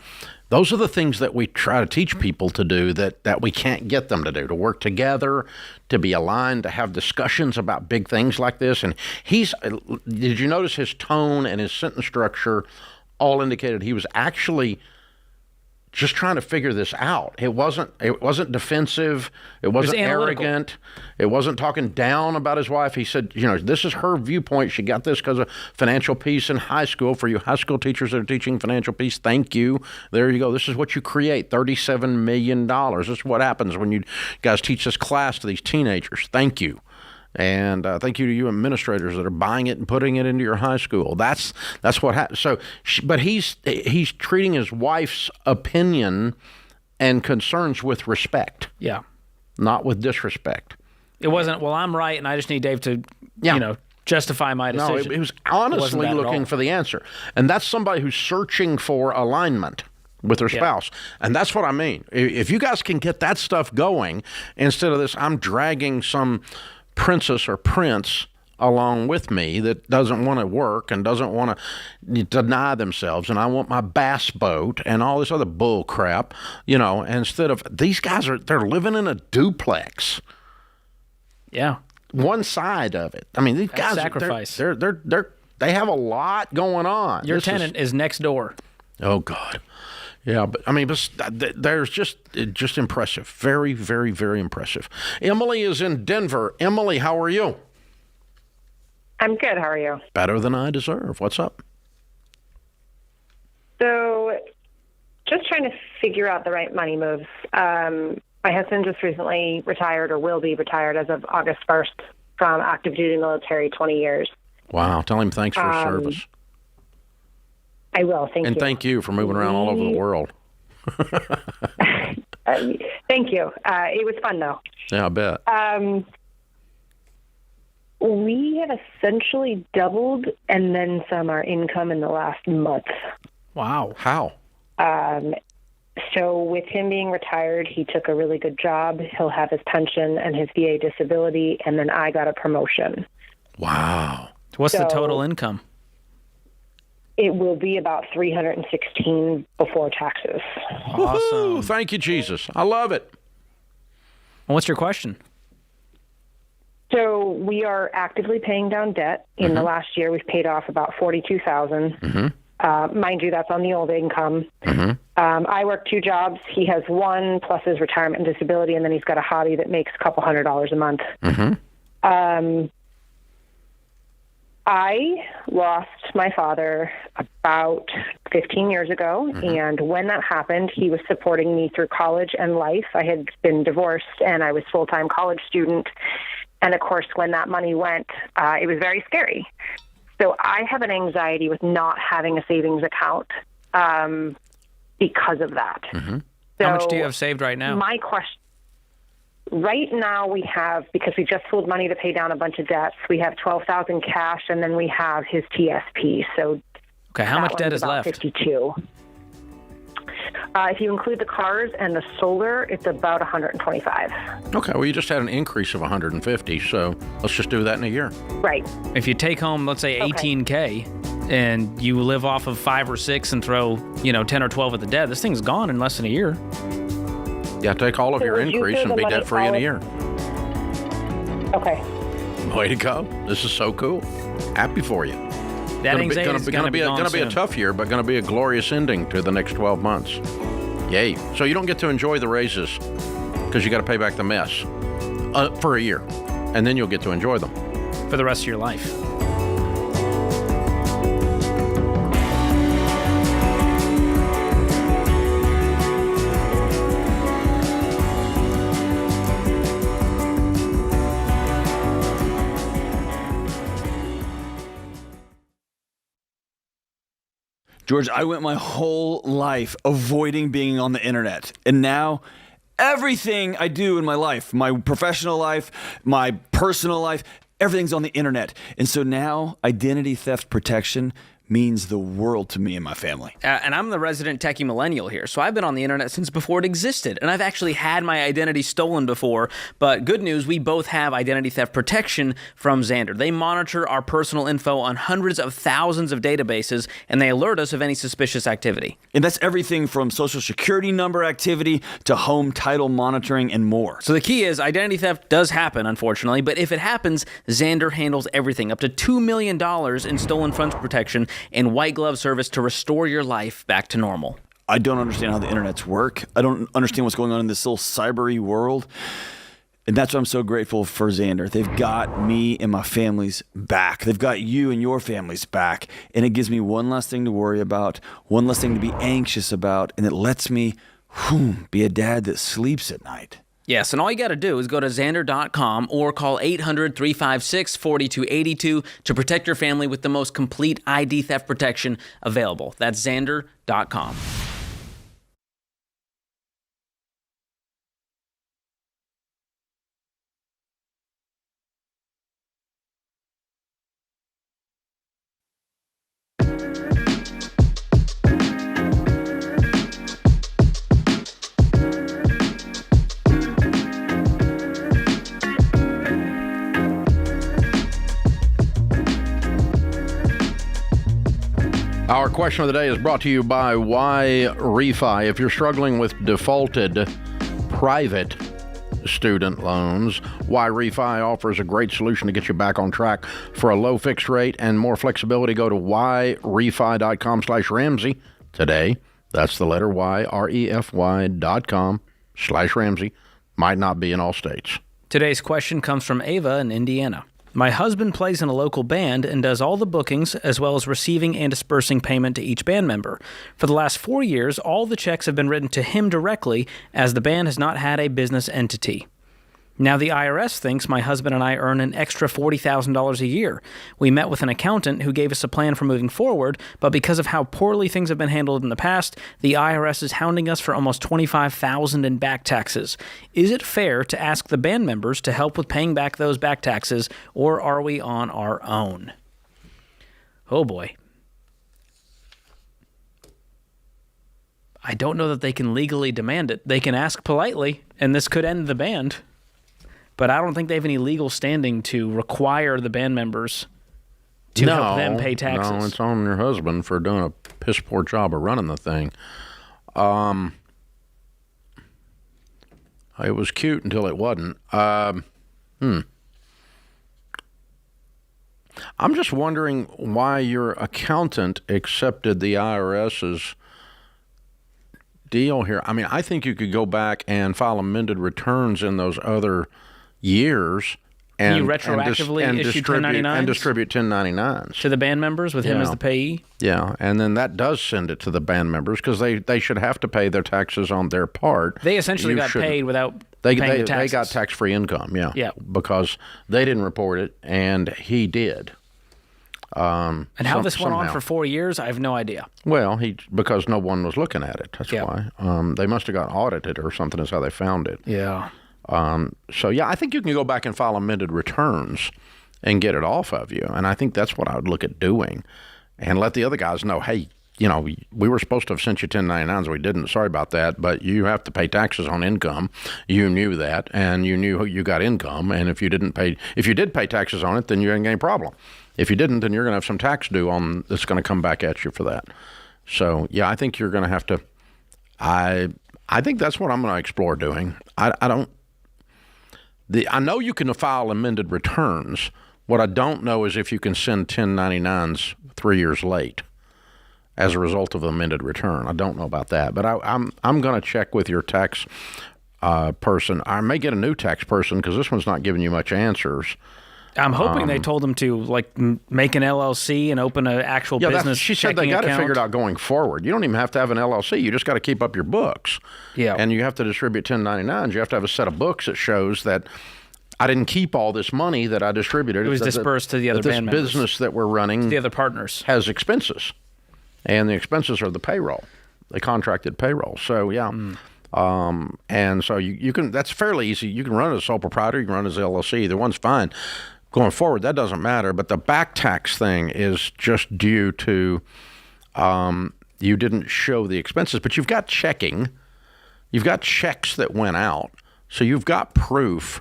Those are the things that we try to teach people to do that we can't get them to do, to work together, to be aligned, to have discussions about big things like this. And did you notice his tone and his sentence structure all indicated he was actually just trying to figure this out. It wasn't defensive. It wasn't arrogant. It wasn't talking down about his wife. He said, this is her viewpoint. She got this because of financial peace in high school. For you high school teachers that are teaching financial peace, thank you. There you go. This is what you create, $37 million. This is what happens when you guys teach this class to these teenagers. Thank you. And thank you to you administrators that are buying it and putting it into your high school. That's what happens. So, but he's treating his wife's opinion and concerns with respect. Yeah. not with disrespect. It wasn't, well, I'm right, and I just need Dave to, Yeah. justify my decision. No, he was honestly that at looking all. for the answer. And that's somebody who's searching for alignment with their spouse. And that's what I mean. If you guys can get that stuff going, instead of this, I'm dragging some princess or prince along with me that doesn't want to work and doesn't want to deny themselves, and I want my bass boat and all this other bull crap, instead of these guys they're living in a duplex. Yeah. One side of it. I mean, these guys sacrifice. They have a lot going on. Your tenant is next door. Oh God. Yeah, but I mean, there's just impressive. Very, very, very impressive. Emily is in Denver. Emily, how are you? I'm good. How are you? Better than I deserve. What's up? So, just trying to figure out the right money moves. My husband just recently retired, or will be retired as of August 1st, from active duty military, 20 years. Wow. Tell him thanks for his service. I will. Thank you. And thank you for moving around all over the world. Thank you. It was fun, though. Yeah, I bet. We have essentially doubled and then some our income in the last month. Wow. How? So with him being retired, he took a really good job. He'll have his pension and his VA disability, and then I got a promotion. Wow. What's the total income? It will be about $316 before taxes. Awesome. Thank you, Jesus. I love it. And what's your question? So we are actively paying down debt. In the last year, we've paid off about $42,000. Mind you, that's on the old income. I work 2 jobs. He has one plus his retirement and disability, and then he's got a hobby that makes a couple $100 a month. I lost my father about 15 years ago, and when that happened, he was supporting me through college and life. I had been divorced, and I was a full-time college student. And, of course, when that money went, it was very scary. So I have an anxiety with not having a savings account because of that. So how much do you have saved right now? My question, right now we have, because we just pulled money to pay down a bunch of debts, we have $12,000 cash, and then we have his TSP. So okay, how much debt is left? 52. If you include the cars and the solar, it's about 125. Okay, well, you just had an increase of 150, so let's just do that in a year. Right. If you take home, let's say, $18K, and you live off of 5 or 6 and throw, 10 or 12 at the debt, this thing's gone in less than a year. Yeah, take all of your would you increase say and the be money debt-free in a year. Okay. Way to go. This is so cool. Happy for you. That anxiety is going to be gonna be a tough year, but going to be a glorious ending to the next 12 months. Yay. So you don't get to enjoy the raises because you got to pay back the mess for a year, and then you'll get to enjoy them. For the rest of your life. George, I went my whole life avoiding being on the internet. And now everything I do in my life, my professional life, my personal life, everything's on the internet. And so now identity theft protection means the world to me and my family. And I'm the resident techie millennial here, so I've been on the internet since before it existed, and I've actually had my identity stolen before, but good news, we both have identity theft protection from Xander. They monitor our personal info on hundreds of thousands of databases, and they alert us of any suspicious activity. And that's everything from social security number activity to home title monitoring and more. So the key is identity theft does happen, unfortunately, but if it happens, Xander handles everything, up to $2 million in stolen funds protection and white glove service to restore your life back to normal. I don't understand how the internets work. I don't understand what's going on in this little cybery world. And that's why I'm so grateful for Xander. They've got me and my family's back. They've got you and your family's back. And it gives me one less thing to worry about, one less thing to be anxious about, and it lets me be a dad that sleeps at night. Yes, and all you got to do is go to Xander.com or call 800-356-4282 to protect your family with the most complete ID theft protection available. That's Xander.com. Our question of the day is brought to you by Why Refi. If you're struggling with defaulted private student loans, Why Refi offers a great solution to get you back on track. For a low fixed rate and more flexibility, go to whyrefi.com/Ramsey today. That's the letter Y, REFY.com/Ramsey. Might not be in all states. Today's question comes from Ava in Indiana. My husband plays in a local band and does all the bookings as well as receiving and dispersing payment to each band member. For the last 4 years, all the checks have been written to him directly as the band has not had a business entity. Now the IRS thinks my husband and I earn an extra $40,000 a year. We met with an accountant who gave us a plan for moving forward, but because of how poorly things have been handled in the past, the IRS is hounding us for almost $25,000 in back taxes. Is it fair to ask the band members to help with paying back those back taxes, or are we on our own? Oh boy. I don't know that they can legally demand it. They can ask politely, and this could end the band. But I don't think they have any legal standing to require the band members to help them pay taxes. No, it's on your husband for doing a piss poor job of running the thing. It was cute until it wasn't. I'm just wondering why your accountant accepted the IRS's deal here. I mean, I think you could go back and file amended returns in those other years and you retroactively issue 1099s? And distribute 1099s to the band members with him as the payee? Yeah, and then that does send it to the band members because they should have to pay their taxes on their part. They essentially got paid without paying the taxes. They got tax-free income, yeah. Because they didn't report it and he did. And how this went on for 4 years, I have no idea. Well, because no one was looking at it. That's why. They must have got audited or something is how they found it. Yeah. I think you can go back and file amended returns and get it off of you. And I think that's what I would look at doing and let the other guys know, hey, we were supposed to have sent you 1099s. We didn't. Sorry about that. But you have to pay taxes on income. You knew that, and you knew you got income. And if you did pay taxes on it, then you ain't got any problem. If you didn't, then you're going to have some tax due on that's going to come back at you for that. So, yeah, I think you're going to have to. I think that's what I'm going to explore doing. I know you can file amended returns. What I don't know is if you can send 1099s 3 years late as a result of amended return. I don't know about that, but I'm going to check with your tax person. I may get a new tax person because this one's not giving you much answers. I'm hoping they told them to make an LLC and open an actual business. She said they got it figured out going forward. You don't even have to have an LLC. You just got to keep up your books. Yeah. And you have to distribute 1099s. You have to have a set of books that shows that I didn't keep all this money that I distributed. It was dispersed to the other band members. This business that we're running, the other partners, has expenses, and the expenses are the payroll, the contracted payroll. So yeah. And so you can. That's fairly easy. You can run as a sole proprietor. You can run as an LLC. Either one's fine. Going forward, that doesn't matter, but the back tax thing is just due to you didn't show the expenses, but you've got checking. You've got checks that went out, so you've got proof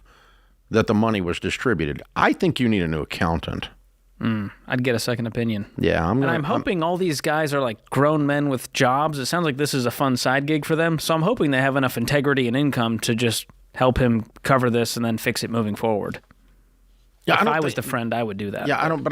that the money was distributed. I think you need a new accountant. I'd get a second opinion. Yeah. I'm hoping all these guys are like grown men with jobs. It sounds like this is a fun side gig for them, so I'm hoping they have enough integrity and income to just help him cover this and then fix it moving forward. Yeah, if I was the friend, I would do that. Yeah, I don't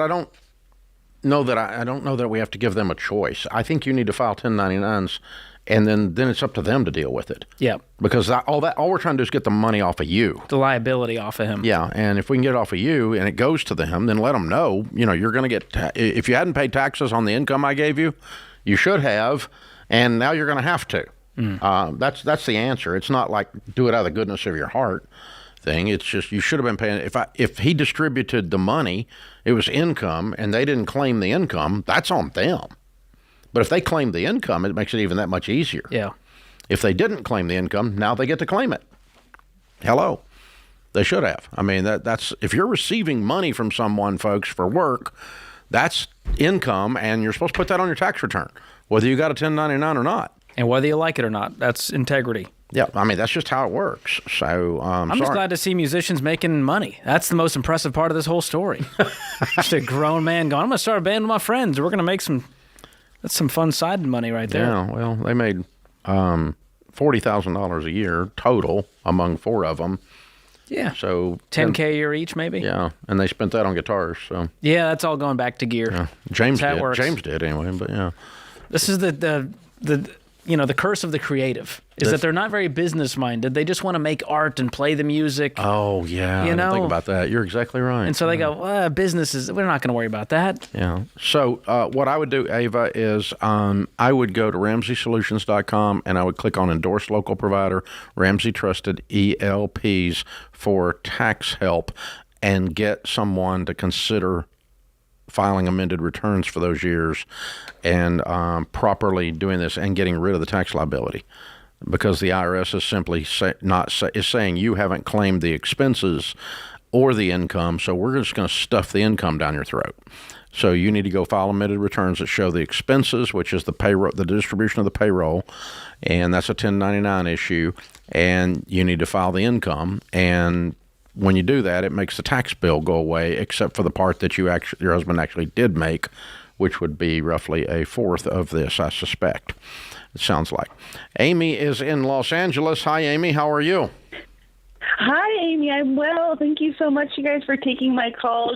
know that we have to give them a choice. I think you need to file 1099s, and then it's up to them to deal with it. Yeah, because all we're trying to do is get the money off of you, the liability off of him. Yeah, and if we can get it off of you and it goes to them, then let them know. You're going to get if you hadn't paid taxes on the income I gave you, you should have, and now you're going to have to. That's the answer. It's not like do it out of the goodness of your heart. Thing. It's just you should have been paying. If he distributed the money, it was income, and they didn't claim the income. That's on them. But if they claim the income, it makes it even that much easier. Yeah. If they didn't claim the income, now they get to claim it. Hello, they should have. I mean that's if you're receiving money from someone, folks, for work, that's income, and you're supposed to put that on your tax return, whether you got a 1099 or not, and whether you like it or not. That's integrity. Yeah, I mean, that's just how it works. So I'm just glad to see musicians making money. That's the most impressive part of this whole story. Just a grown man going, I'm going to start a band with my friends. We're going to make some That's some fun side money right there. Yeah, well, they made $40,000 a year total among 4 of them. Yeah. So $10K a year each, maybe. Yeah, and they spent that on guitars. So yeah, that's all going back to gear. Yeah. James That's how it did. works. James did anyway. But yeah, This is the the curse of the creative is that they're not very business minded. They just want to make art and play the music. Oh yeah, You I didn't know? think about that. You're exactly right. And so they go, well, business is, we're not going to worry about that. Yeah. So what I would do, Ava, is I would go to RamseySolutions.com and I would click on Endorse Local Provider, Ramsey Trusted ELPs for tax help, and get someone to consider filing amended returns for those years and properly doing this and getting rid of the tax liability, because the IRS is simply saying you haven't claimed the expenses or the income, so we're just going to stuff the income down your throat. So you need to go file amended returns that show the expenses, which is the payroll, the distribution of the payroll, and that's a 1099 issue, and you need to file the income. And when you do that, it makes the tax bill go away, except for the part that your husband actually did make, which would be roughly a fourth of this, I suspect. It sounds like. Amy is in Los Angeles. Hi, Amy. How are you? Hi, Amy. I'm well. Thank you so much, you guys, for taking my call.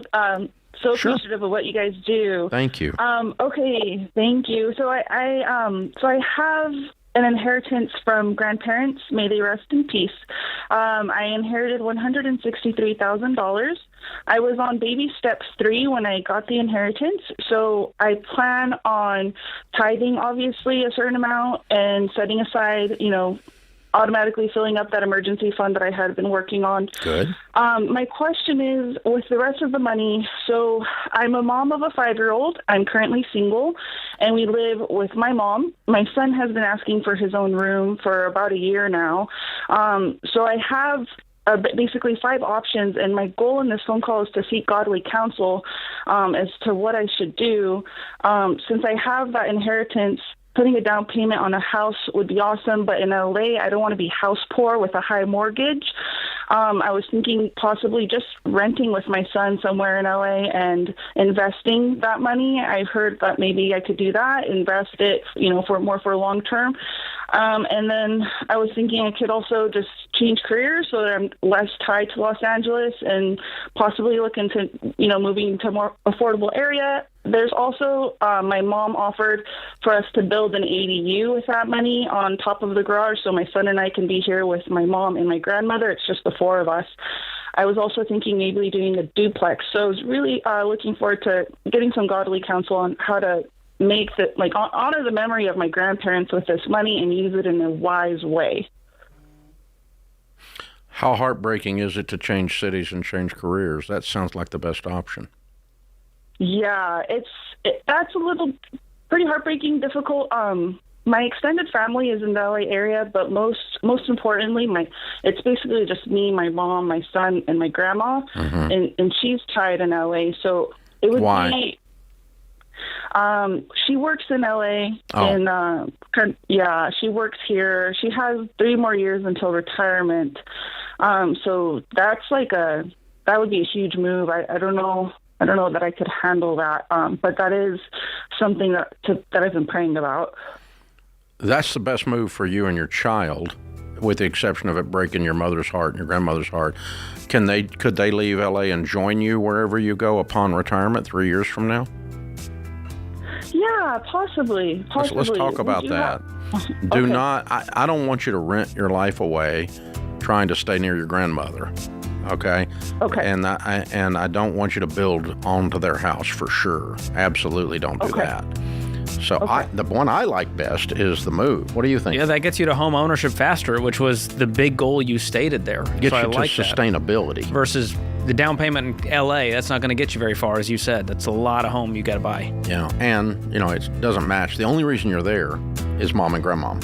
So Sure. appreciative of what you guys do. Thank you. Okay, thank you. So I have an inheritance from grandparents. May they rest in peace. I inherited $163,000. I was on baby steps 3 when I got the inheritance. So I plan on tithing, obviously, a certain amount and setting aside, automatically filling up that emergency fund that I had been working on. Good. My question is, with the rest of the money, so I'm a mom of a 5-year-old. I'm currently single, and we live with my mom. My son has been asking for his own room for about a year now. So I have basically 5 options, and my goal in this phone call is to seek godly counsel as to what I should do. Since I have that inheritance, putting a down payment on a house would be awesome, but in LA, I don't want to be house poor with a high mortgage. I was thinking possibly just renting with my son somewhere in LA and investing that money. I've heard that maybe I could do that, invest it, for long term. And then I was thinking I could also just change careers so that I'm less tied to Los Angeles and possibly look into, moving to a more affordable area. There's also, my mom offered for us to build an ADU with that money on top of the garage so my son and I can be here with my mom and my grandmother. It's just the 4 of us. I was also thinking maybe doing a duplex. So I was really looking forward to getting some godly counsel on how to make honor the memory of my grandparents with this money and use it in a wise way. How heartbreaking is it to change cities and change careers? That sounds like the best option. Yeah, that's a little pretty heartbreaking, difficult. My extended family is in the LA area, but most importantly, it's basically just me, my mom, my son, and my grandma, and she's tied in LA. So it would be. She works in LA, and she works here. She has 3 more years until retirement. So that's that would be a huge move. I don't know that I could handle that, but that is something that I've been praying about. That's the best move for you and your child, with the exception of it breaking your mother's heart and your grandmother's heart. Could they leave LA and join you wherever you go upon retirement 3 years from now? Yeah, possibly. Let's talk about that. Do not. I don't want you to rent your life away trying to stay near your grandmother. Okay. Okay. And I don't want you to build onto their house for sure. Absolutely don't do that. So the one I like best is the move. What do you think? Yeah, that gets you to home ownership faster, which was the big goal you stated there. Gets so you I to like sustainability. That. Versus the down payment in LA, that's not going to get you very far, as you said. That's a lot of home you got to buy. Yeah, and it doesn't match. The only reason you're there is mom and grandma.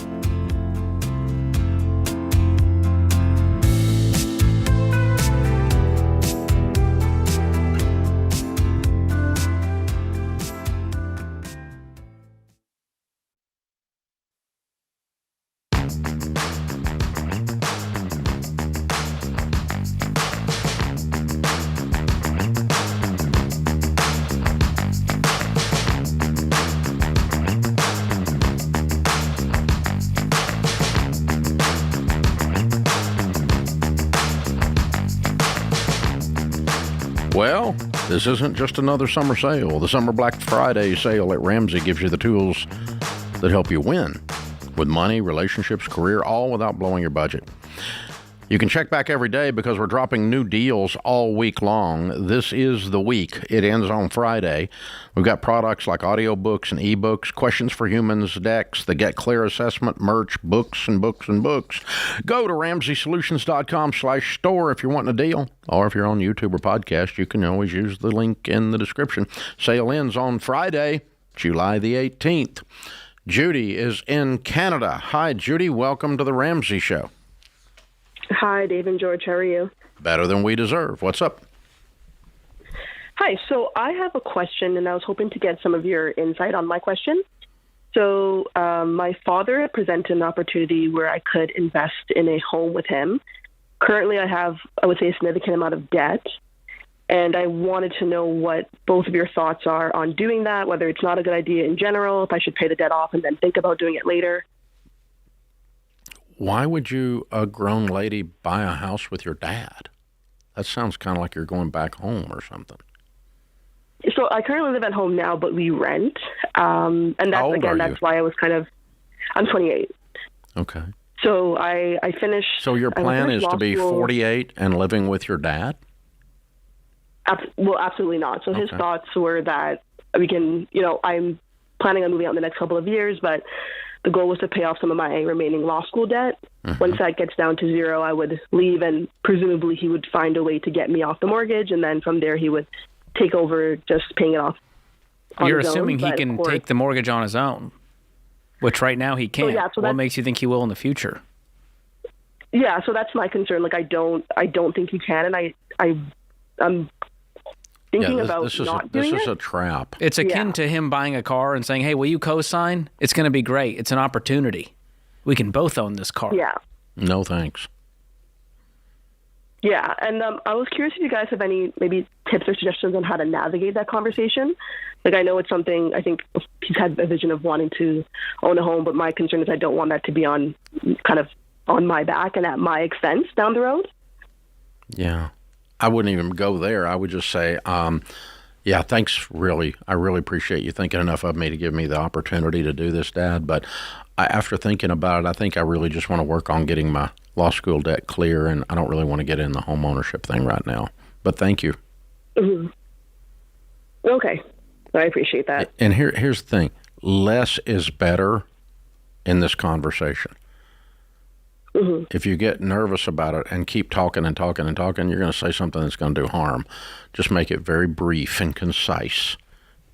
Well, this isn't just another summer sale. The Summer Black Friday sale at Ramsey gives you the tools that help you win with money, relationships, career, all without blowing your budget. You can check back every day because we're dropping new deals all week long. This is the week. It ends on Friday. We've got products like audiobooks and ebooks, Questions for Humans decks, the Get Clear assessment, merch, books and books and books. Go to RamseySolutions.com/store if you're wanting a deal. Or if you're on YouTube or podcast, you can always use the link in the description. Sale ends on Friday, July the 18th. Judy is in Canada. Hi, Judy. Welcome to the Ramsey Show. Hi, Dave and George. How are you? Better than we deserve. What's up? Hi. So I have a question, and I was hoping to get some of your insight on my question. So my father presented an opportunity where I could invest in a home with him. Currently, I have, I would say, a significant amount of debt, and I wanted to know what both of your thoughts are on doing that, whether it's not a good idea in general, if I should pay the debt off and then think about doing it later. Why would you, a grown lady, buy a house with your dad? That sounds kind of like you're going back home or something. So I currently live at home now, but we rent. And that's, How old again, are that's you? why I was I'm 28. Okay. So I finished. So your plan is to be 48 and living with your dad? Well, absolutely not. So his Okay. thoughts were that we can, I'm planning on moving out in the next couple of years, but the goal was to pay off some of my remaining law school debt. Mm-hmm. Once that gets down to zero, I would leave, and presumably he would find a way to get me off the mortgage, and then from there he would take over just paying it off on You're his own. assuming he But of can course- take the mortgage on his own, which right now he can't. yeah, so What that's- makes you think he will in the future? Yeah, so that's my concern. Like I don't think he can, and I'm thinking about not doing this is it. a trap. It's akin Yeah. to him buying a car and saying, hey, will you co-sign? It's going to be great. It's an opportunity. We can both own this car. Yeah. No thanks. Yeah, and I was curious if you guys have any maybe tips or suggestions on how to navigate that conversation. Like I know it's something, I think he's had a vision of wanting to own a home, but my concern is I don't want that to be on my back and at my expense down the road. Yeah. I wouldn't even go there. I would just say, yeah, thanks, really. I really appreciate you thinking enough of me to give me the opportunity to do this, Dad. But after thinking about it, I think I really just want to work on getting my law school debt clear, and I don't really want to get in the home ownership thing right now. But thank you. Mm-hmm. Okay. I appreciate that. And here's the thing. Less is better in this conversation. Mm-hmm. If you get nervous about it and keep talking and talking and talking, you're going to say something that's going to do harm. Just make it very brief and concise.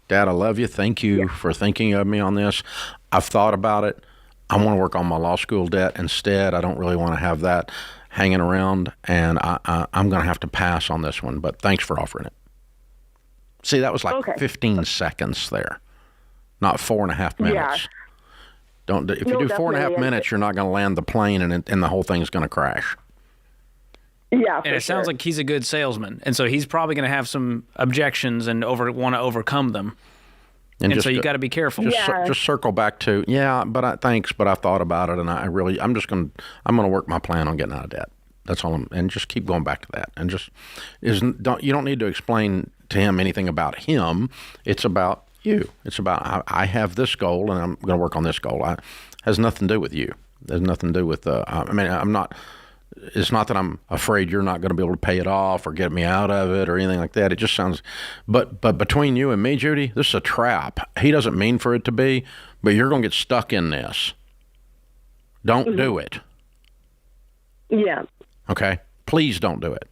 Dad, I love you. Thank you for thinking of me on this. I've thought about it. I want to work on my law school debt instead. I don't really want to have that hanging around, and I'm going to have to pass on this one, but thanks for offering it. See, that was like 15 seconds there, not 4.5 minutes. Yeah. If you do 4.5 minutes, you're not going to land the plane, and the whole thing's going to crash. Yeah, And it sounds like he's a good salesman. And so he's probably going to have some objections and want to overcome them. And so you got to be careful. Just circle back to, thanks, but I thought about it, and I'm going to work my plan on getting out of debt. That's all. And just keep going back to that. And you don't need to explain to him anything about him. It's about you. It's about, I have this goal, and I'm going to work on this goal. It has nothing to do with you. There's nothing to do with, it's not that I'm afraid you're not going to be able to pay it off or get me out of it or anything like that. It just sounds, but between you and me, Judy, this is a trap. He doesn't mean for it to be, but you're going to get stuck in this. Don't do it. Yeah. Okay? Please don't do it.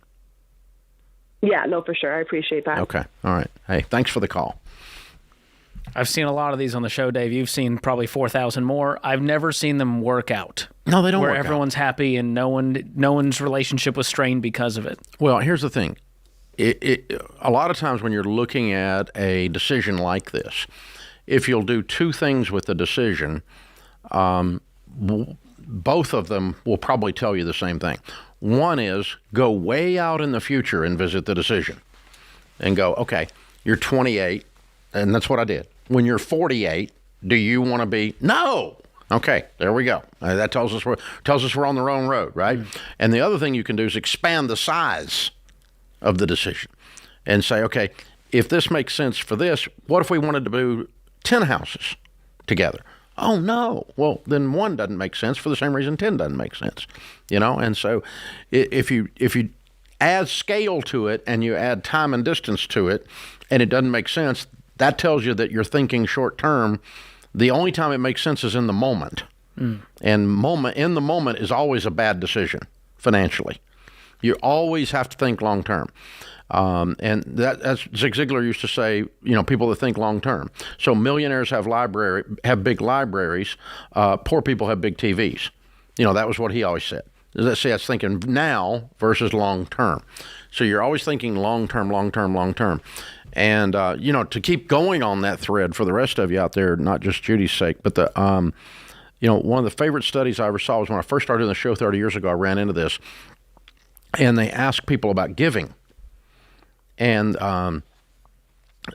Yeah, no, for sure. I appreciate that. Okay. All right. Hey, thanks for the call. I've seen a lot of these on the show, Dave. You've seen probably 4,000 more. I've never seen them work out. No, they don't where work out. everyone's happy and no one's relationship was strained because of it. Well, here's the thing. A lot of times when you're looking at a decision like this, if you'll do two things with the decision, both of them will probably tell you the same thing. One is go way out in the future and visit the decision and go, okay, you're 28, and that's what I did. When you're 48, do you want to be? No. Okay, there we go. That tells us we're on the wrong road, right? And the other thing you can do is expand the size of the decision. and say, okay, if this makes sense for this, what if we wanted to do 10 houses together? Oh, no. Well, then 1 doesn't make sense for the same reason 10 doesn't make sense, And so if you add scale to it and you add time and distance to it and it doesn't make sense, that tells you that you're thinking short term. The only time it makes sense is in the moment. And in the moment is always a bad decision financially. You always have to think long term. And that's Zig Ziglar used to say, people that think long term. So millionaires have big libraries. Poor people have big TVs. That was what he always said. That's thinking now versus long term. So you're always thinking long term, long term, long term. And, to keep going on that thread for the rest of you out there, not just Judy's sake, but one of the favorite studies I ever saw was when I first started the show 30 years ago, I ran into this. And they asked people about giving. And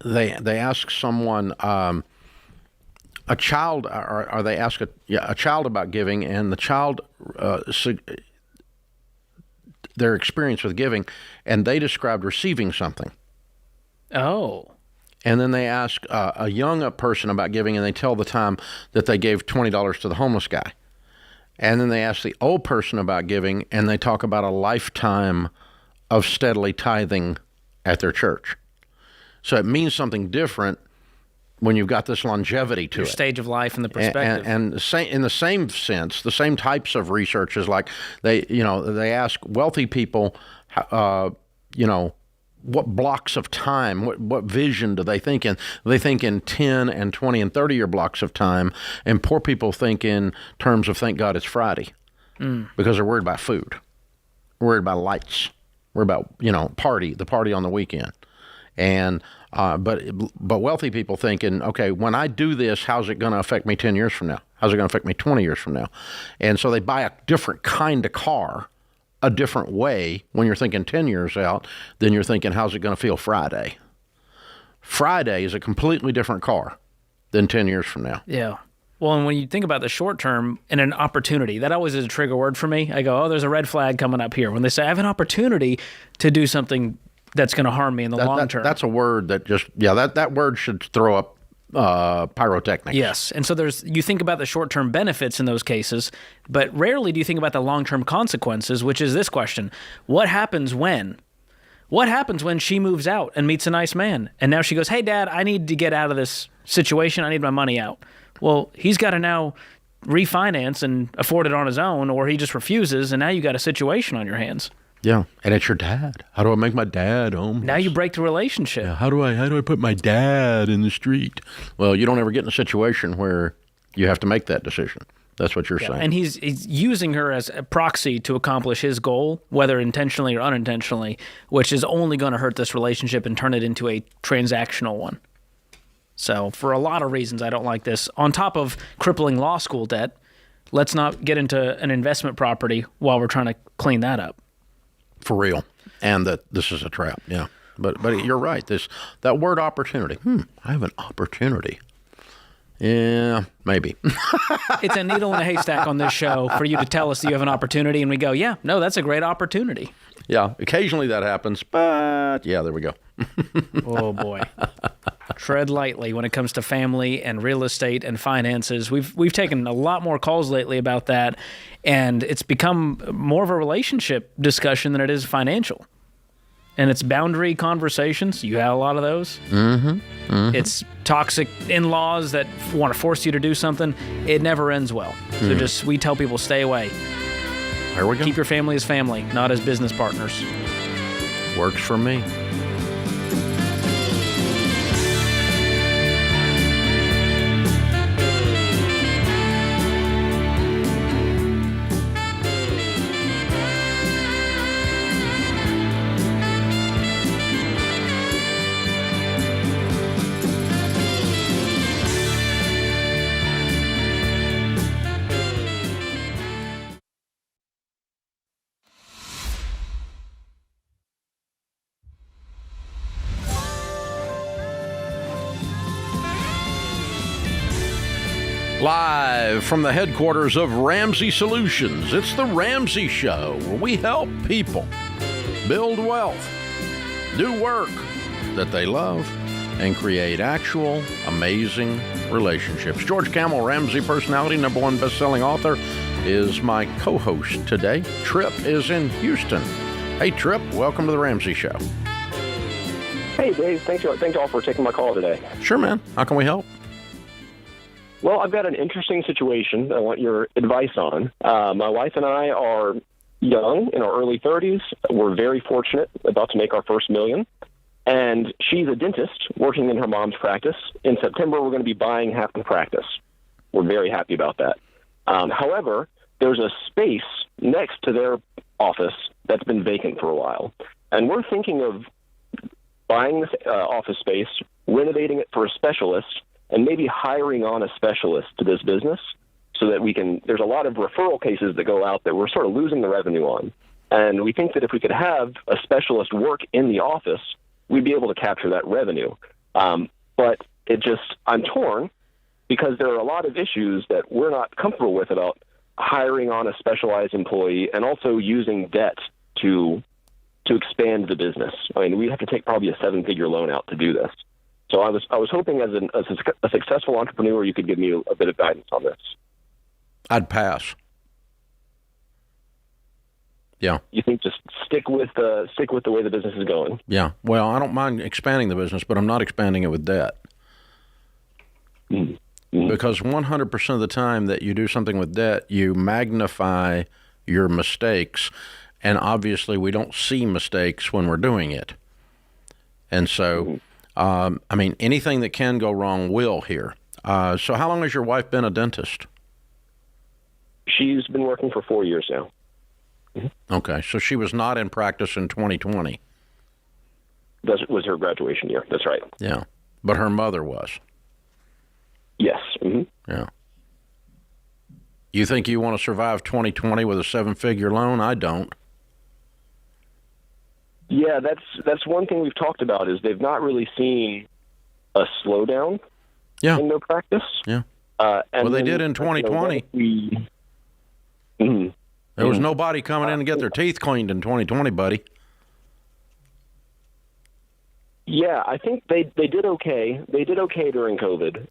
they ask someone, a child, or they ask a child about giving, and the child, their experience with giving, and they described receiving something. Oh. And then they ask a young person about giving, and they tell the time that they gave $20 to the homeless guy. And then they ask the old person about giving, and they talk about a lifetime of steadily tithing at their church. So it means something different when you've got this longevity to your it. Stage of life and the perspective. And in the same sense, the same types of research is like they ask wealthy people, what blocks of time, what vision do they think in? They think in 10 and 20 and 30-year blocks of time, and poor people think in terms of thank God it's Friday because they're worried about food, worried about lights, worried about, the party on the weekend. And but wealthy people thinking, okay, when I do this, how's it going to affect me 10 years from now? How's it going to affect me 20 years from now? And so they buy a different kind of car a different way when you're thinking 10 years out than you're thinking, how's it going to feel Friday? Friday is a completely different car than 10 years from now. Yeah. Well, and when you think about the short term and an opportunity, that always is a trigger word for me. I go, oh, there's a red flag coming up here. When they say, I have an opportunity to do something that's going to harm me in the long term. That's a word that just, that word should throw up pyrotechnics. Yes. And so you think about the short-term benefits in those cases, but rarely do you think about the long-term consequences, which is this question. What happens when she moves out and meets a nice man? And now she goes, hey, Dad, I need to get out of this situation. I need my money out. Well, he's got to now refinance and afford it on his own, or he just refuses, and now you got a situation on your hands. Yeah, and it's your dad. How do I make my dad homeless? Now you break the relationship. Yeah, how do I put my dad in the street? Well, you don't ever get in a situation where you have to make that decision. That's what you're saying. And he's using her as a proxy to accomplish his goal, whether intentionally or unintentionally, which is only going to hurt this relationship and turn it into a transactional one. So for a lot of reasons, I don't like this. On top of crippling law school debt, let's not get into an investment property while we're trying to clean that up. For real. And that this is a trap. Yeah. But you're right. That word opportunity. I have an opportunity. Yeah, maybe. It's a needle in a haystack on this show for you to tell us that you have an opportunity, and we go, yeah, no, that's a great opportunity. Yeah, occasionally that happens, but yeah, there we go. Oh, boy. Tread lightly when it comes to family and real estate and finances. We've taken a lot more calls lately about that, and it's become more of a relationship discussion than it is financial. And it's boundary conversations. You have a lot of those. It's toxic in-laws that want to force you to do something. It never ends well. So we tell people, stay away. There we go. Keep your family as family, not as business partners. Works for me. Live from the headquarters of Ramsey Solutions, it's The Ramsey Show, where we help people build wealth, do work, that they love and create actual amazing relationships. George Kamel, Ramsey personality, #1 best-selling author, is my co-host today. Trip is in Houston. Hey, Trip, welcome to the Ramsey Show. Hey, Dave. Thank you all for taking my call today. Sure, man. How can we help? Well, I've got an interesting situation I want your advice on. My wife and I are young, in our early 30s. We're very fortunate, about to make our first million. And she's a dentist working in her mom's practice. In September, we're going to be buying half the practice. We're very happy about that. However, there's a space next to their office that's been vacant for a while. And we're thinking of buying this office space, renovating it for a specialist, and maybe hiring on a specialist to this business so that we can, there's a lot of referral cases that go out that we're sort of losing the revenue on. And we think that if we could have a specialist work in the office, we'd be able to capture that revenue. But I'm torn because there are a lot of issues that we're not comfortable with about hiring on a specialized employee and also using debt to expand the business. I mean, we have to take probably a 7-figure loan out to do this. So I was hoping as a successful entrepreneur, you could give me a bit of guidance on this. I'd pass. Yeah. You think just stick with the way the business is going? Yeah. Well, I don't mind expanding the business, but I'm not expanding it with debt. Mm-hmm. Because 100% of the time that you do something with debt, you magnify your mistakes, and obviously we don't see mistakes when we're doing it. And so, anything that can go wrong will here. So how long has your wife been a dentist? She's been working for 4 years now. Okay, so she was not in practice in 2020. That was her graduation year. That's right. Yeah, but her mother was. Yes. Mm-hmm. Yeah. You think you want to survive 2020 with a 7-figure loan? I don't. Yeah, that's one thing we've talked about is they've not really seen a slowdown in their practice. Yeah. Well, they did in 2020. There was nobody coming in to get their teeth cleaned in 2020, buddy. Yeah, I think they did okay. They did okay during COVID,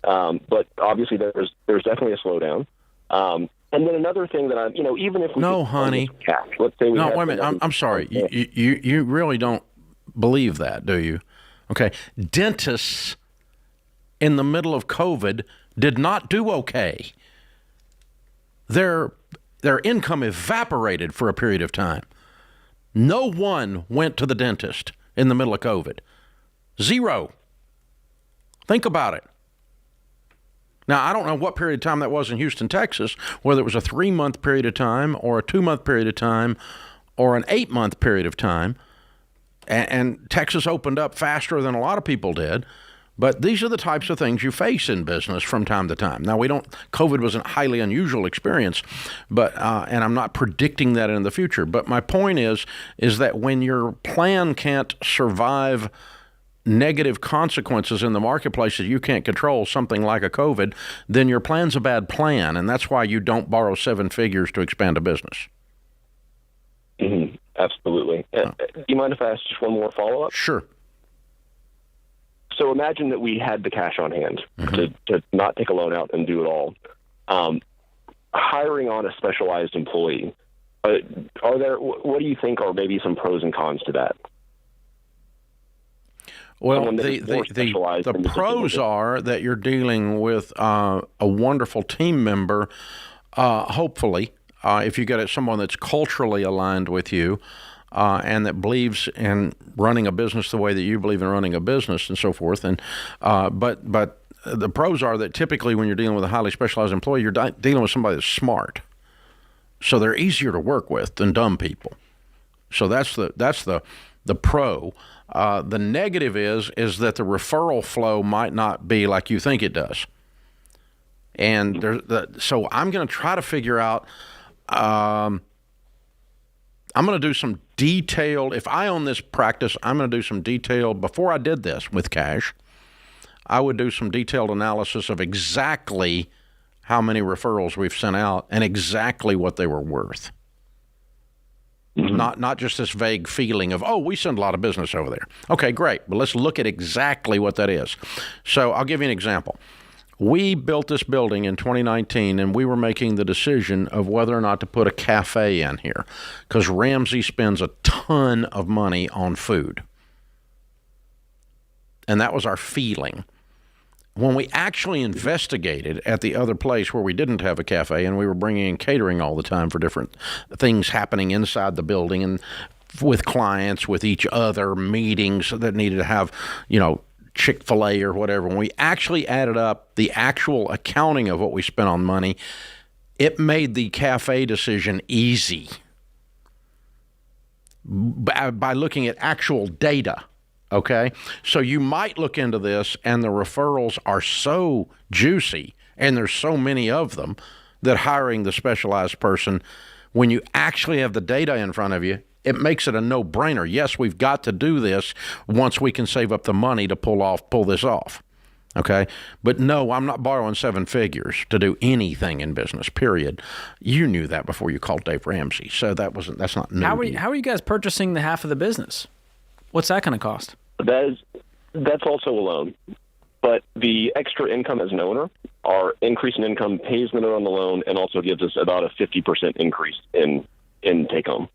but obviously there's definitely a slowdown. And then another thing that even if we honey, cash, let's say we wait a minute. I'm sorry. You really don't believe that, do you? Okay, dentists in the middle of COVID did not do okay. Their income evaporated for a period of time. No one went to the dentist in the middle of COVID. 0. Think about it. Now, I don't know what period of time that was in Houston, Texas, whether it was a 3-month period of time or a 2-month period of time or an 8-month period of time. And Texas opened up faster than a lot of people did. But these are the types of things you face in business from time to time. Now, COVID was a highly unusual experience, but and I'm not predicting that in the future. But my point is that when your plan can't survive negative consequences in the marketplace that you can't control, something like a COVID, then your plan's a bad plan, and that's why you don't borrow 7 figures to expand a business. Mm-hmm. Absolutely. Do you mind if I ask just one more follow-up? Sure. So imagine that we had the cash on hand to not take a loan out and do it all. Hiring on a specialized employee, what do you think are maybe some pros and cons to that? Well, the pros are that you're dealing with a wonderful team member, hopefully, if you get someone that's culturally aligned with you, and that believes in running a business the way that you believe in running a business and so forth. And but the pros are that typically when you're dealing with a highly specialized employee, you're dealing with somebody that's smart. So they're easier to work with than dumb people. So that's the pro. The negative is that the referral flow might not be like you think it does. And so I'm going to try to figure out. I'm going to do some detailed, if I own this practice, I'm going to do some detailed, before I did this with cash, I would do some detailed analysis of exactly how many referrals we've sent out and exactly what they were worth. Not just this vague feeling of, oh, we send a lot of business over there. Okay, great. But let's look at exactly what that is. So I'll give you an example. We built this building in 2019, and we were making the decision of whether or not to put a cafe in here because Ramsey spends a ton of money on food. And that was our feeling. When we actually investigated at the other place where we didn't have a cafe and we were bringing in catering all the time for different things happening inside the building and with clients, with each other, meetings that needed to have, Chick-fil-A or whatever, when we actually added up the actual accounting of what we spent on money, it made the cafe decision easy by looking at actual data. Okay, so you might look into this, and the referrals are so juicy, and there's so many of them, that hiring the specialized person, when you actually have the data in front of you, it makes it a no-brainer. Yes, we've got to do this once we can save up the money to pull this off. Okay, but no, I'm not borrowing 7 figures to do anything in business. Period. You knew that before you called Dave Ramsey, so that's not new. How are you guys purchasing the half of the business? What's that going to cost? That's also a loan. But the extra income as an owner, our increase in income pays the note on the loan and also gives us about a 50% increase in take home.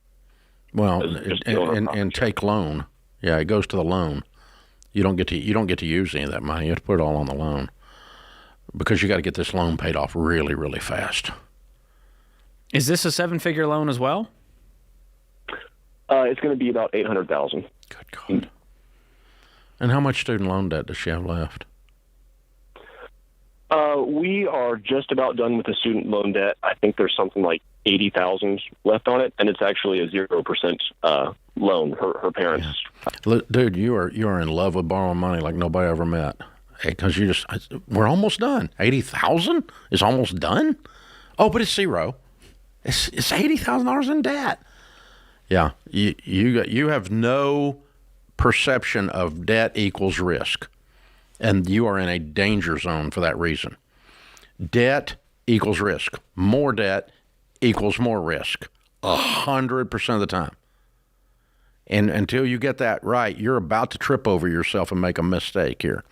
Well, and take loan. Yeah, it goes to the loan. You don't get to use any of that money. You have to put it all on the loan because you got to get this loan paid off really, really fast. Is this a 7-figure loan as well? It's going to be about $800,000. Good God. And how much student loan debt does she have left? We are just about done with the student loan debt. I think there's something like $80,000 left on it, and it's actually a 0% loan. Her parents. Yeah. Dude, you are in love with borrowing money like nobody ever met. Because we're almost done. 80,000 is almost done. Oh, but it's zero. It's $80,000 in debt. Yeah, you have no perception of debt equals risk, and you are in a danger zone for that reason. Debt equals risk. More debt equals more risk. 100% of the time. And until you get that right, you're about to trip over yourself and make a mistake here.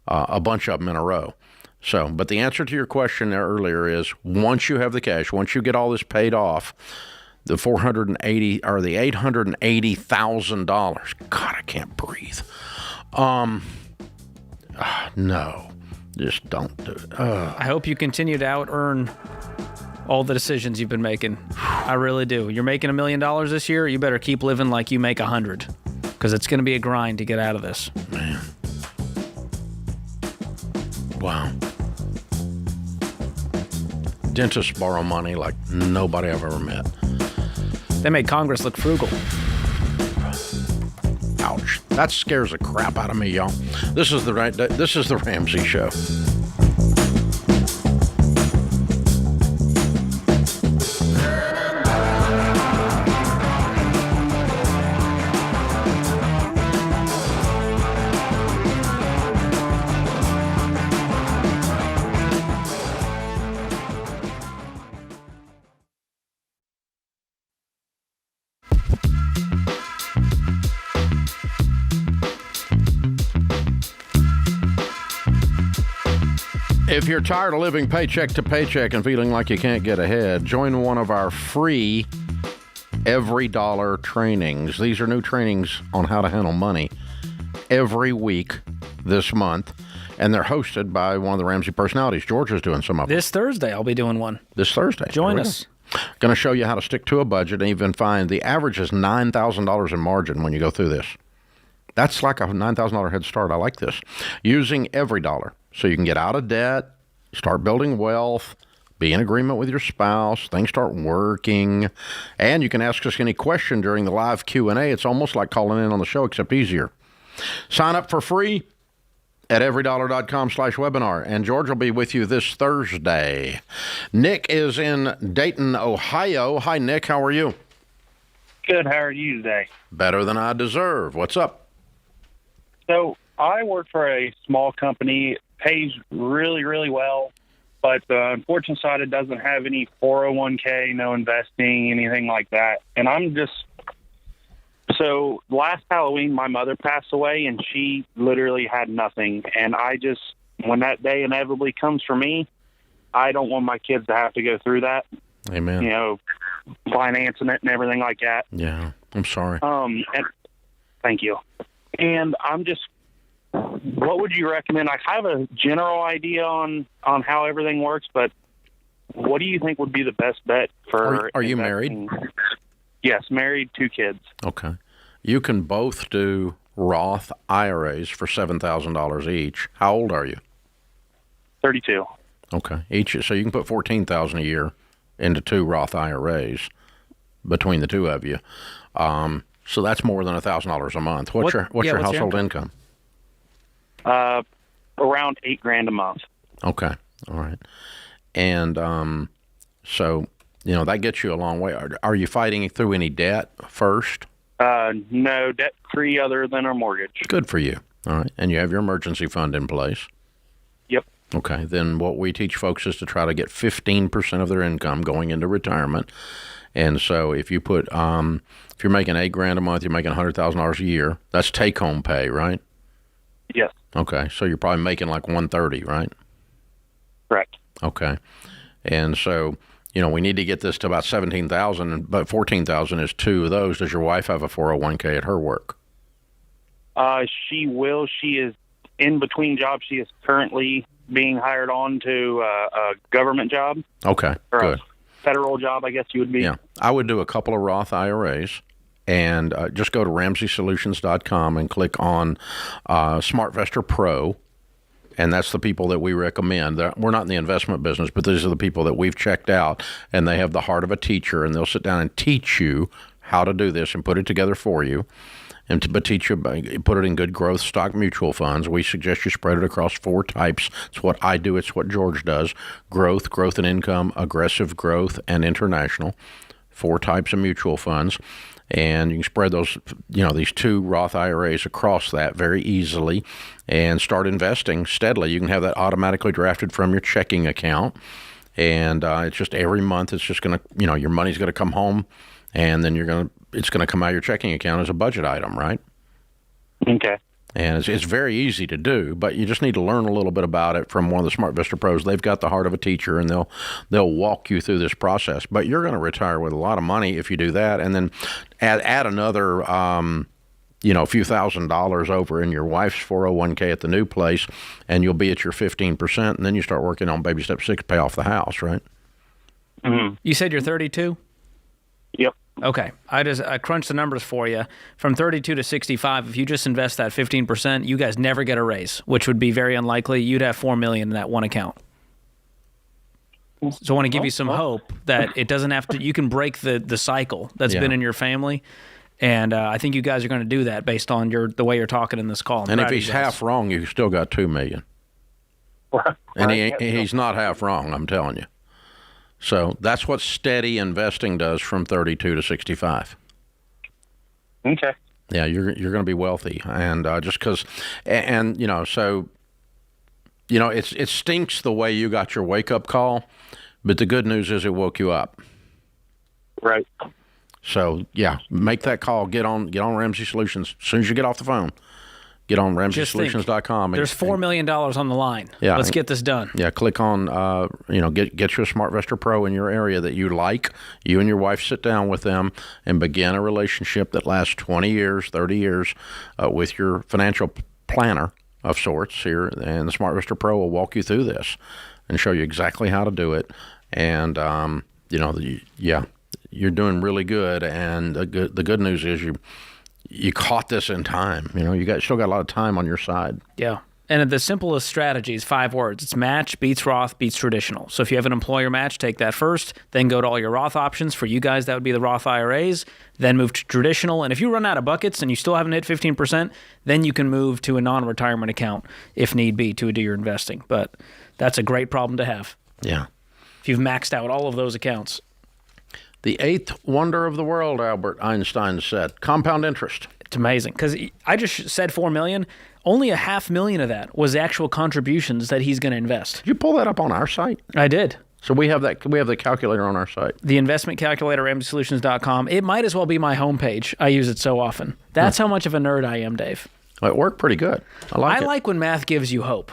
A bunch of them in a row. So, but the answer to your question there earlier is once you have the cash, once you get all this paid off, the $480 or the $880,000. God, I can't breathe. No, just don't do it. I hope you continue to out-earn all the decisions you've been making. I really do. You're making $1 million this year. You better keep living like you make 100, because it's going to be a grind to get out of this. Man. Wow. Dentists borrow money like nobody I've ever met. They made Congress look frugal. Ouch. That scares the crap out of me, y'all. This is the Ramsey Show. If you're tired of living paycheck to paycheck and feeling like you can't get ahead, join one of our free EveryDollar trainings. These are new trainings on how to handle money every week this month, and they're hosted by one of the Ramsey personalities. George is doing some of them. This Thursday, I'll be doing one. This Thursday. Join us. Going to show you how to stick to a budget and even find the average is $9,000 in margin when you go through this. That's like a $9,000 head start. I like this. Using EveryDollar. So you can get out of debt, start building wealth, be in agreement with your spouse, things start working, and you can ask us any question during the live Q&A. It's almost like calling in on the show, except easier. Sign up for free at everydollar.com/webinar, and George will be with you this Thursday. Nick is in Dayton, Ohio. Hi, Nick. How are you? Good. How are you today? Better than I deserve. What's up? So I work for a small company, pays really, really well, But the unfortunate side, it doesn't have any 401k, no investing, anything like that. And so last Halloween, my mother passed away, and she literally had nothing. And when that day inevitably comes for me, I don't want my kids to have to go through that. Amen. You know, financing it and everything like that. Yeah, I'm sorry. And thank you. And what would you recommend? I have a general idea on how everything works, but what do you think would be the best bet for? Are you married? Yes, married, 2 kids. Okay. You can both do Roth IRAs for $7,000 each. How old are you? 32. Okay. So you can put $14,000 a year into 2 Roth IRAs between the two of you. So that's more than $1,000 a month. What's your household income? Around $8,000 a month. Okay. All right. And so, that gets you a long way. Are you fighting through any debt first? No, debt-free other than our mortgage. Good for you. All right. And you have your emergency fund in place? Yep. Okay. Then what we teach folks is to try to get 15% of their income going into retirement. And so if you put, if you're making $8,000 a month, you're making $100,000 a year. That's take-home pay, right? Yes. Okay. So you're probably making like $130,000, right? Correct. Okay. And so, we need to get this to about $17,000, but $14,000 is 2 of those. Does your wife have a 401k at her work? She will. She is in between jobs. She is currently being hired on to a government job. Okay, good. A federal job, I guess you would be. Yeah. I would do a couple of Roth IRAs. And just go to RamseySolutions.com and click on SmartVestor Pro, and that's the people that we recommend. We're not in the investment business, but these are the people that we've checked out, and they have the heart of a teacher, and they'll sit down and teach you how to do this and put it together for you, but teach you, put it in good growth stock mutual funds. We suggest you spread it across 4 types. It's what I do. It's what George does. Growth and income, aggressive growth, and international. 4 types of mutual funds. And you can spread those, these 2 Roth IRAs across that very easily and start investing steadily. You can have that automatically drafted from your checking account. And it's just every month, it's just going to, your money's going to come home, and then it's going to come out of your checking account as a budget item, right? Okay. And it's very easy to do, but you just need to learn a little bit about it from one of the SmartVestor pros. They've got the heart of a teacher, and they'll walk you through this process. But you're going to retire with a lot of money if you do that, and then add another, a few $1,000s over in your wife's 401k at the new place, and you'll be at your 15%, and then you start working on baby step 6 to pay off the house, right? Mm-hmm. You said you're 32? Yep. Okay. I crunched the numbers for you. From 32 to 65, if you just invest that 15%, you guys never get a raise, which would be very unlikely. You'd have $4 million in that one account. So I want to give you some hope that it doesn't have to. You can break the cycle that's been in your family, and I think you guys are going to do that based on the way you're talking in this call. And if he's half wrong, you still got $2 million. And he's not half wrong, I'm telling you. So that's what steady investing does from 32 to 65. Okay. Yeah, you're going to be wealthy, and just because, and so, it stinks the way you got your wake up call, but the good news is it woke you up. Right. So yeah, make that call. Get on Ramsey Solutions as soon as you get off the phone. Get on RamseySolutions.com. There's $4 million on the line. Yeah, let's get this done. Yeah, click on, get you a SmartVestor Pro in your area that you like. You and your wife sit down with them and begin a relationship that lasts 20 years, 30 years with your financial planner of sorts here. And the SmartVestor Pro will walk you through this and show you exactly how to do it. And, you're doing really good. And the good news is you caught this in time. You still got a lot of time on your side. Yeah. And the simplest strategy is 5 words. It's match, beats Roth, beats traditional. So if you have an employer match, take that first, then go to all your Roth options. For you guys, that would be the Roth IRAs, then move to traditional. And if you run out of buckets and you still haven't hit 15%, then you can move to a non-retirement account if need be to do your investing. But that's a great problem to have. Yeah. If you've maxed out all of those accounts. The 8th wonder of the world, Albert Einstein said, compound interest. It's amazing because I just said $4 million. Only $500,000 of that was actual contributions that he's going to invest. Did you pull that up on our site? I did. So we have that. We have the calculator on our site. The investment calculator, RamseySolutions.com. It might as well be my homepage. I use it so often. That's how much of a nerd I am, Dave. It worked pretty good. I like when math gives you hope.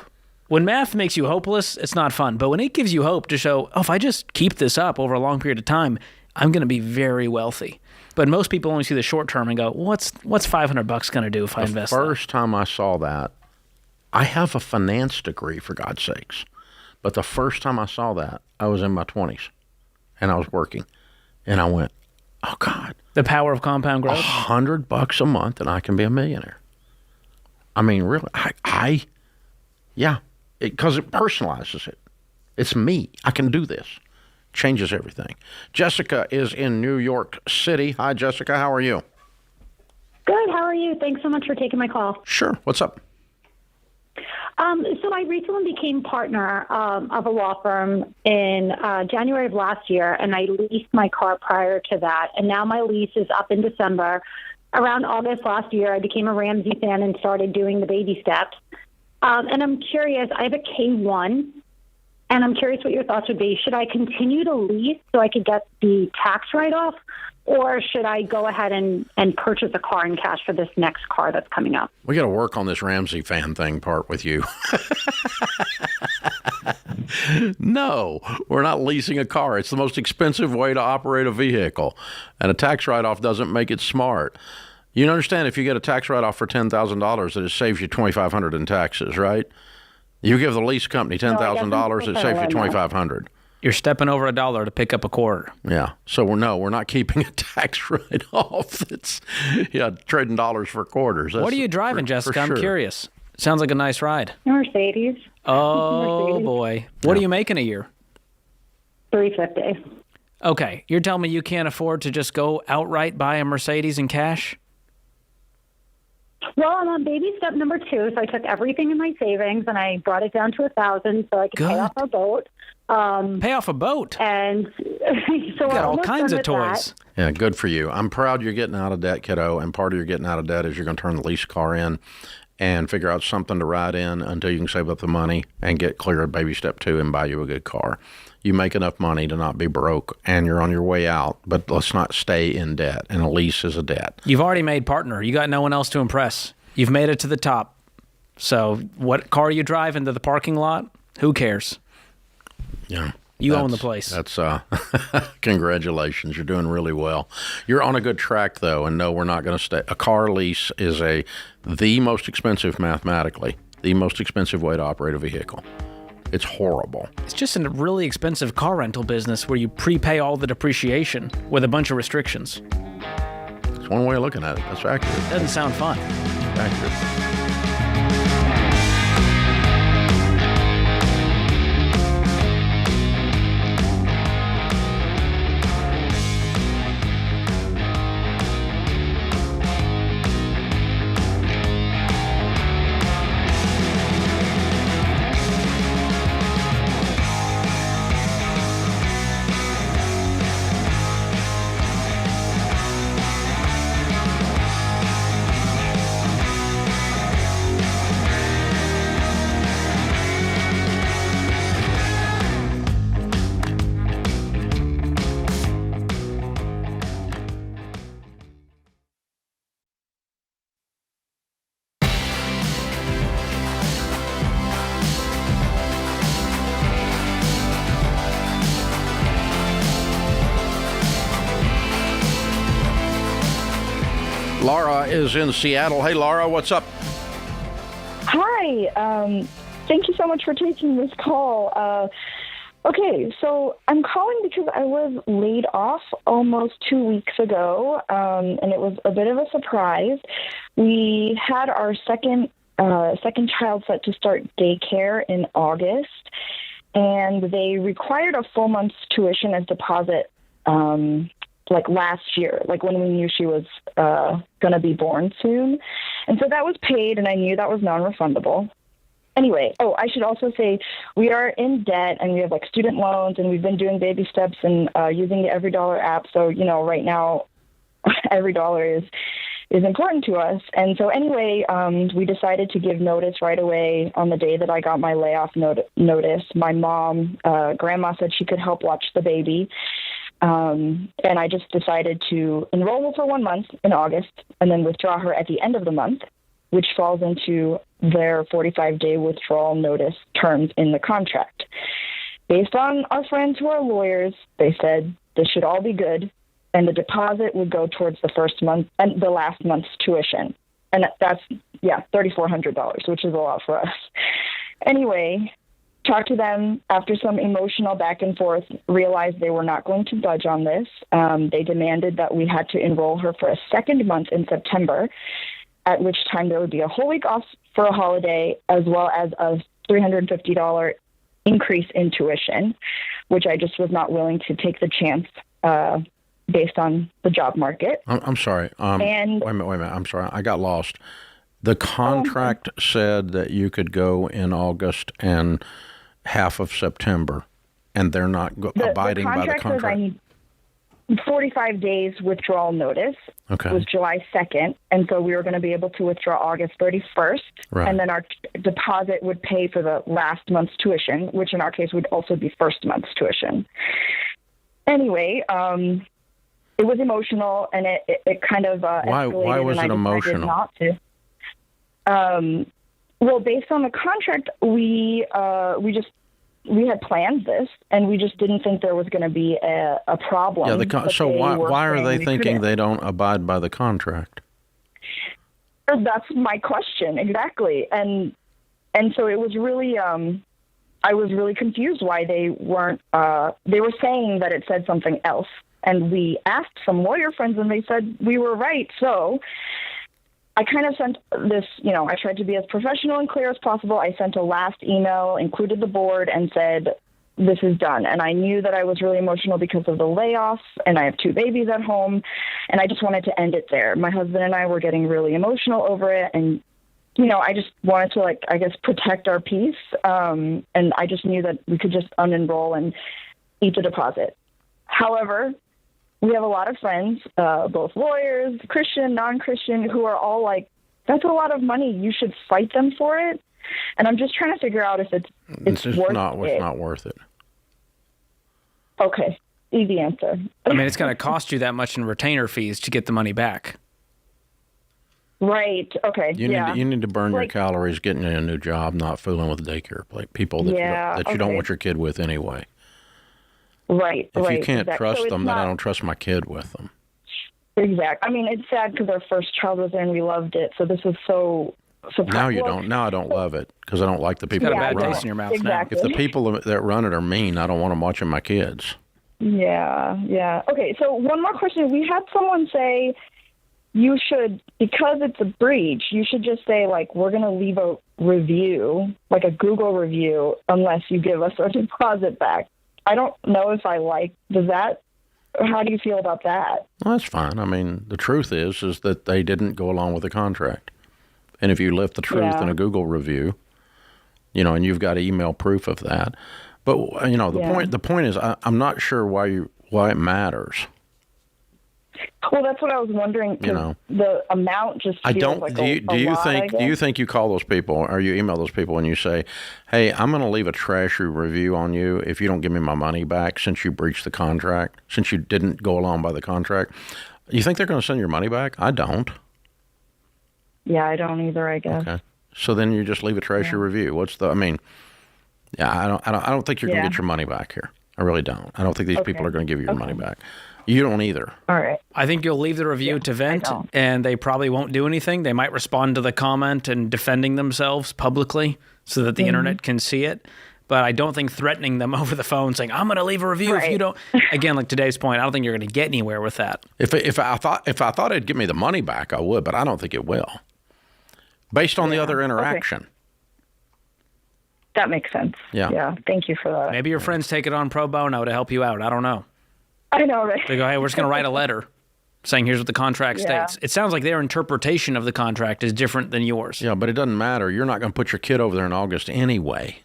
When math makes you hopeless, it's not fun. But when it gives you hope to show, if I just keep this up over a long period of time, I'm going to be very wealthy. But most people only see the short term and go, what's $500 going to do if I invest? The first time I saw that, I have a finance degree, for God's sakes. But the first time I saw that, I was in my 20s, and I was working, and I went, oh, God. The power of compound growth? $100 a month, and I can be a millionaire. I mean, really, because it personalizes it. It's me. I can do this. Changes everything. Jessica is in New York City. Hi, Jessica. How are you? Good. How are you? Thanks so much for taking my call. Sure. What's up? So I recently became partner of a law firm in January of last year, and I leased my car prior to that. And now my lease is up in December. Around August last year, I became a Ramsey fan and started doing the baby steps. And I'm curious, I have a K1, and I'm curious what your thoughts would be. Should I continue to lease so I could get the tax write-off, or should I go ahead and purchase a car in cash for this next car that's coming up? We got to work on this Ramsey fan thing part with you. No, we're not leasing a car. It's the most expensive way to operate a vehicle, and a tax write-off doesn't make it smart. You understand if you get a tax write-off for $10,000 that it saves you $2,500 in taxes, right? You give the lease company $10,000, it saves you $2,500. You're stepping over $1 to pick up a quarter. Yeah. So we're not keeping a tax write-off. It's trading dollars for quarters. What are you driving, Jessica? I'm curious. Sounds like a nice ride. Mercedes. Oh, Mercedes. Boy. What are you making a year? $350. Okay. You're telling me you can't afford to just go outright buy a Mercedes in cash? Well, I'm on baby step number 2, so I took everything in my savings and I brought it down to $1,000 so I could pay off our boat. Pay off a boat? And so got all kinds of toys. Yeah, good for you. I'm proud you're getting out of debt, kiddo, and part of your getting out of debt is you're going to turn the lease car in and figure out something to ride in until you can save up the money and get clear of baby step 2 and buy you a good car. You make enough money to not be broke, and you're on your way out, but let's not stay in debt, and a lease is a debt. You've already made partner. You got no one else to impress. You've made it to the top. So what car you drive into the parking lot? Who cares? Yeah. You own the place. That's congratulations. You're doing really well. You're on a good track, though, and no, we're not going to stay. A car lease is the most expensive mathematically, the most expensive way to operate a vehicle. It's horrible. It's just a really expensive car rental business where you prepay all the depreciation with a bunch of restrictions. It's one way of looking at it. That's accurate. Doesn't sound fun. Accurate. Laura is in Seattle. Hey, Laura, what's up? Hi. Thank you so much for taking this call. Okay, so I'm calling because I was laid off almost 2 weeks ago, and it was a bit of a surprise. We had our second child set to start daycare in August, and they required a full month's tuition as deposit like last year, like when we knew she was going to be born soon. And so that was paid, and I knew that was non-refundable. Anyway, I should also say we are in debt, and we have like student loans, and we've been doing baby steps and using the EveryDollar app. So, right now, EveryDollar is important to us. And so anyway, we decided to give notice right away on the day that I got my layoff notice. My mom, grandma said she could help watch the baby. And I just decided to enroll her for 1 month in August and then withdraw her at the end of the month, which falls into their 45-day withdrawal notice terms in the contract. Based on our friends who are lawyers, they said this should all be good, and the deposit would go towards the first month and the last month's tuition. And that's, $3,400, which is a lot for us. Anyway, talked to them after some emotional back and forth, realized they were not going to budge on this. They demanded that we had to enroll her for a second month in September, at which time there would be a whole week off for a holiday, as well as a $350 increase in tuition, which I just was not willing to take the chance based on the job market. I'm sorry. And wait a minute. I'm sorry. I got lost. The contract said that you could go in August and half of September, and they're not abiding by the contract. Says I need 45 days withdrawal notice. Okay. Was July 2nd, and so we were going to be able to withdraw August 31st, right. And then our deposit would pay for the last month's tuition, which in our case would also be first month's tuition. Anyway, it was emotional, and it kind of escalated. Why was it emotional? Not to. Well, based on the contract, we had planned this, and we just didn't think there was going to be a problem. Yeah. So why are they thinking they don't abide by the contract? That's my question exactly, and so it was really. I was really confused why they weren't. They were saying that it said something else, and we asked some lawyer friends, and they said we were right. So I kind of sent this, I tried to be as professional and clear as possible. I sent a last email, included the board, and said, this is done. And I knew that I was really emotional because of the layoffs, and I have 2 babies at home, and I just wanted to end it there. My husband and I were getting really emotional over it, and, I just wanted to, protect our peace. And I just knew that we could just unenroll and eat the deposit. However, we have a lot of friends, both lawyers, Christian, non-Christian, who are all like, that's a lot of money. You should fight them for it. And I'm just trying to figure out if it's worth it. It's not worth it. Okay. Easy answer. I mean, it's going to cost you that much in retainer fees to get the money back. Right. Okay. You need to burn your calories getting a new job, not fooling with daycare people that you don't want your kid with anyway. Right. If you can't trust them, then I don't trust my kid with them. Exactly. I mean, it's sad because our first child was there and we loved it. So this is so surprising. Now you don't. Now I don't love it because I don't like the people that run it. Got a bad taste in your mouth now. If the people that run it are mean, I don't want them watching my kids. Yeah. Okay, so one more question. We had someone say you should, because it's a breach, you should just say, we're going to leave a review, like a Google review, unless you give us our deposit back. I don't know if I how do you feel about that? Well, that's fine. I mean, the truth is that they didn't go along with the contract. And if you left the truth in a Google review, and you've got email proof of that. But, the point is, I'm not sure why it matters. Well, that's what I was wondering. The amount just feels like a lot. Do you think you call those people or you email those people and you say, "Hey, I'm going to leave a trashy review on you if you don't give me my money back since you breached the contract, since you didn't go along by the contract"? You think they're going to send your money back? I don't. Yeah, I don't either, I guess. Okay. So then you just leave a trashy review. I don't think you're going to get your money back here. I really don't. I don't think these people are going to give you your money back. You don't either. All right. I think you'll leave the review to vent, and they probably won't do anything. They might respond to the comment and defending themselves publicly so that the internet can see it. But I don't think threatening them over the phone saying, I'm going to leave a review if you don't. Again, like today's point, I don't think you're going to get anywhere with that. If I thought it'd give me the money back, I would, but I don't think it will. Based on the other interaction. Okay. That makes sense. Yeah. Thank you for that. Maybe your friends take it on pro bono to help you out. I don't know. I know, right? They go, hey, we're just going to write a letter saying here's what the contract states. It sounds like their interpretation of the contract is different than yours. Yeah, but it doesn't matter. You're not going to put your kid over there in August anyway.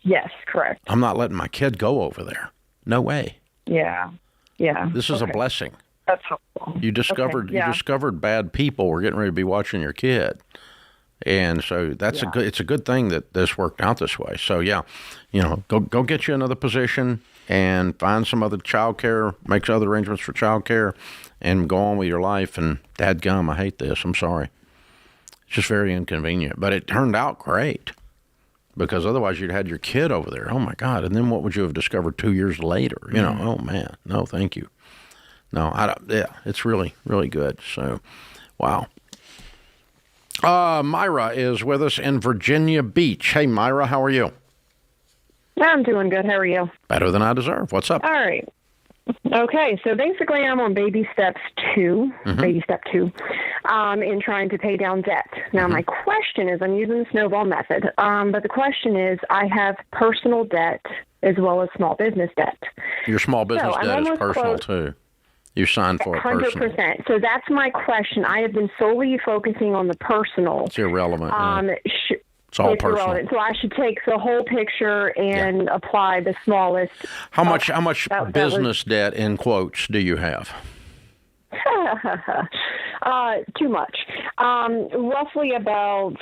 Yes, correct. I'm not letting my kid go over there. No way. Yeah. This is a blessing. That's helpful. You discovered Okay, yeah. you discovered bad people were getting ready to be watching your kid. And so it's a good thing that this worked out this way. So yeah, go get you another position and find some other childcare, make other arrangements for childcare, and go on with your life. And dadgum, I hate this. I'm sorry. It's just very inconvenient. But it turned out great because otherwise you'd had your kid over there. Oh my God! And then what would you have discovered 2 years later? Oh man, no, thank you. No, it's really, really good. So, wow. Myra is with us in Virginia Beach. Hey, Myra, how are you? I'm doing good. How are you? Better than I deserve. What's up? All right. Okay, so basically I'm on baby steps 2, baby step 2, in trying to pay down debt. Now, my question is, I'm using the snowball method, but the question is, I have personal debt as well as small business debt. Your small business So, debt is personal, too. You signed for it personally. 100%. So that's my question. I have been solely focusing on the personal. It's irrelevant. It's all personal. irrelevant. So I should take the whole picture and apply the smallest. How much business debt, in quotes, do you have? Too much. Roughly about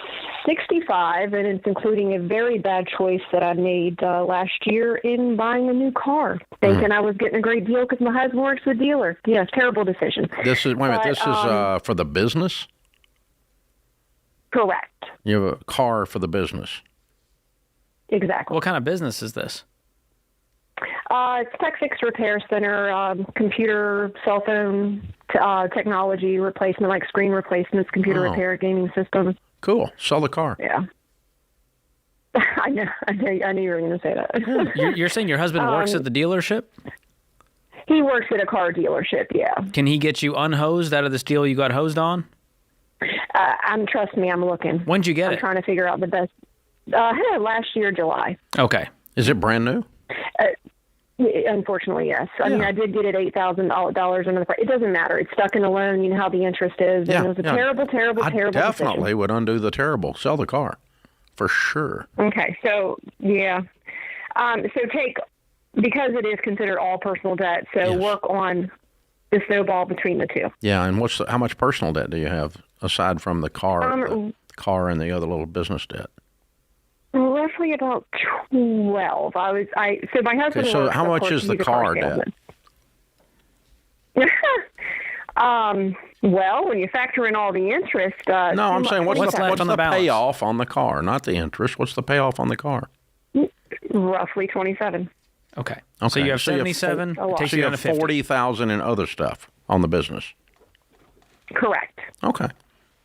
65, and it's including a very bad choice that I made last year in buying a new car, thinking I was getting a great deal because my husband works with a dealer. Yes, terrible decision. This is for the business? Correct. You have a car for the business. Exactly. What kind of business is this? It's Tech Fix Repair Center, computer, cell phone, technology replacement, like screen replacements, computer repair, gaming systems. Cool. Sell the car. Yeah. I knew you were going to say that. You're saying your husband works at the dealership? He works at a car dealership, yeah. Can he get you unhosed out of this deal you got hosed on? Trust me, I'm looking. When'd you get it? I'm trying to figure out the best. Last year, July. Okay. Is it brand new? Unfortunately, yes. I mean, I did get it $8,000 under the price. It doesn't matter. It's stuck in a loan. You know how the interest is. And it was a terrible I definitely would undo the terrible. Sell the car. For sure. Okay. So, yeah. Because it is considered all personal debt, work on the snowball between the two. Yeah, and how much personal debt do you have aside from the car, and the other little business debt? Roughly about 12. So my husband. Okay, so how much is the car debt? Well, when you factor in all the interest. No, I'm saying what's the payoff on the car, not the interest. What's the payoff on the car? Roughly 27. Okay. So you have 77. So you have 40,000 in other stuff on the business. Correct. Okay.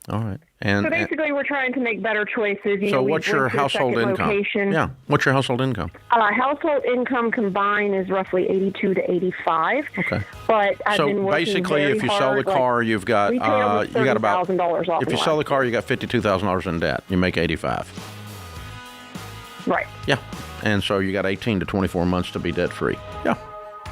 All right. And so basically, we're trying to make better choices. What's your household income? Yeah. What's your household income? Household income combined is roughly 82 to 85. Okay. But I've been working basically, very if you hard, sell the car, you've got we pay almost about $30,000 off. If you sell the car, you got $52,000 in debt. You make 85. Right. Yeah. And so you got 18 to 24 months to be debt free. Yeah.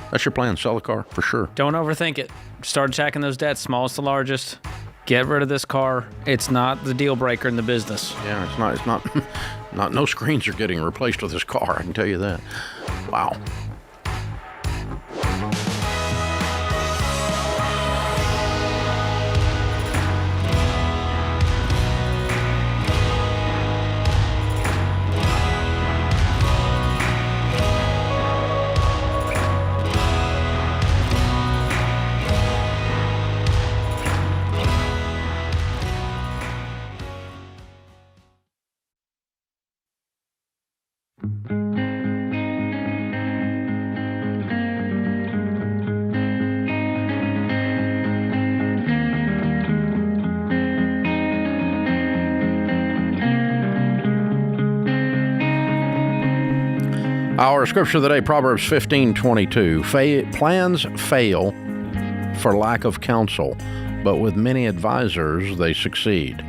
That's your plan. Sell the car for sure. Don't overthink it. Start attacking those debts, smallest to largest. Get rid of this car. It's not the deal breaker in the business. Yeah, it's not. No screens are getting replaced with this car. I can tell you that. Wow. Our scripture of the day, Proverbs 15:22. Plans fail for lack of counsel, but with many advisors, they succeed.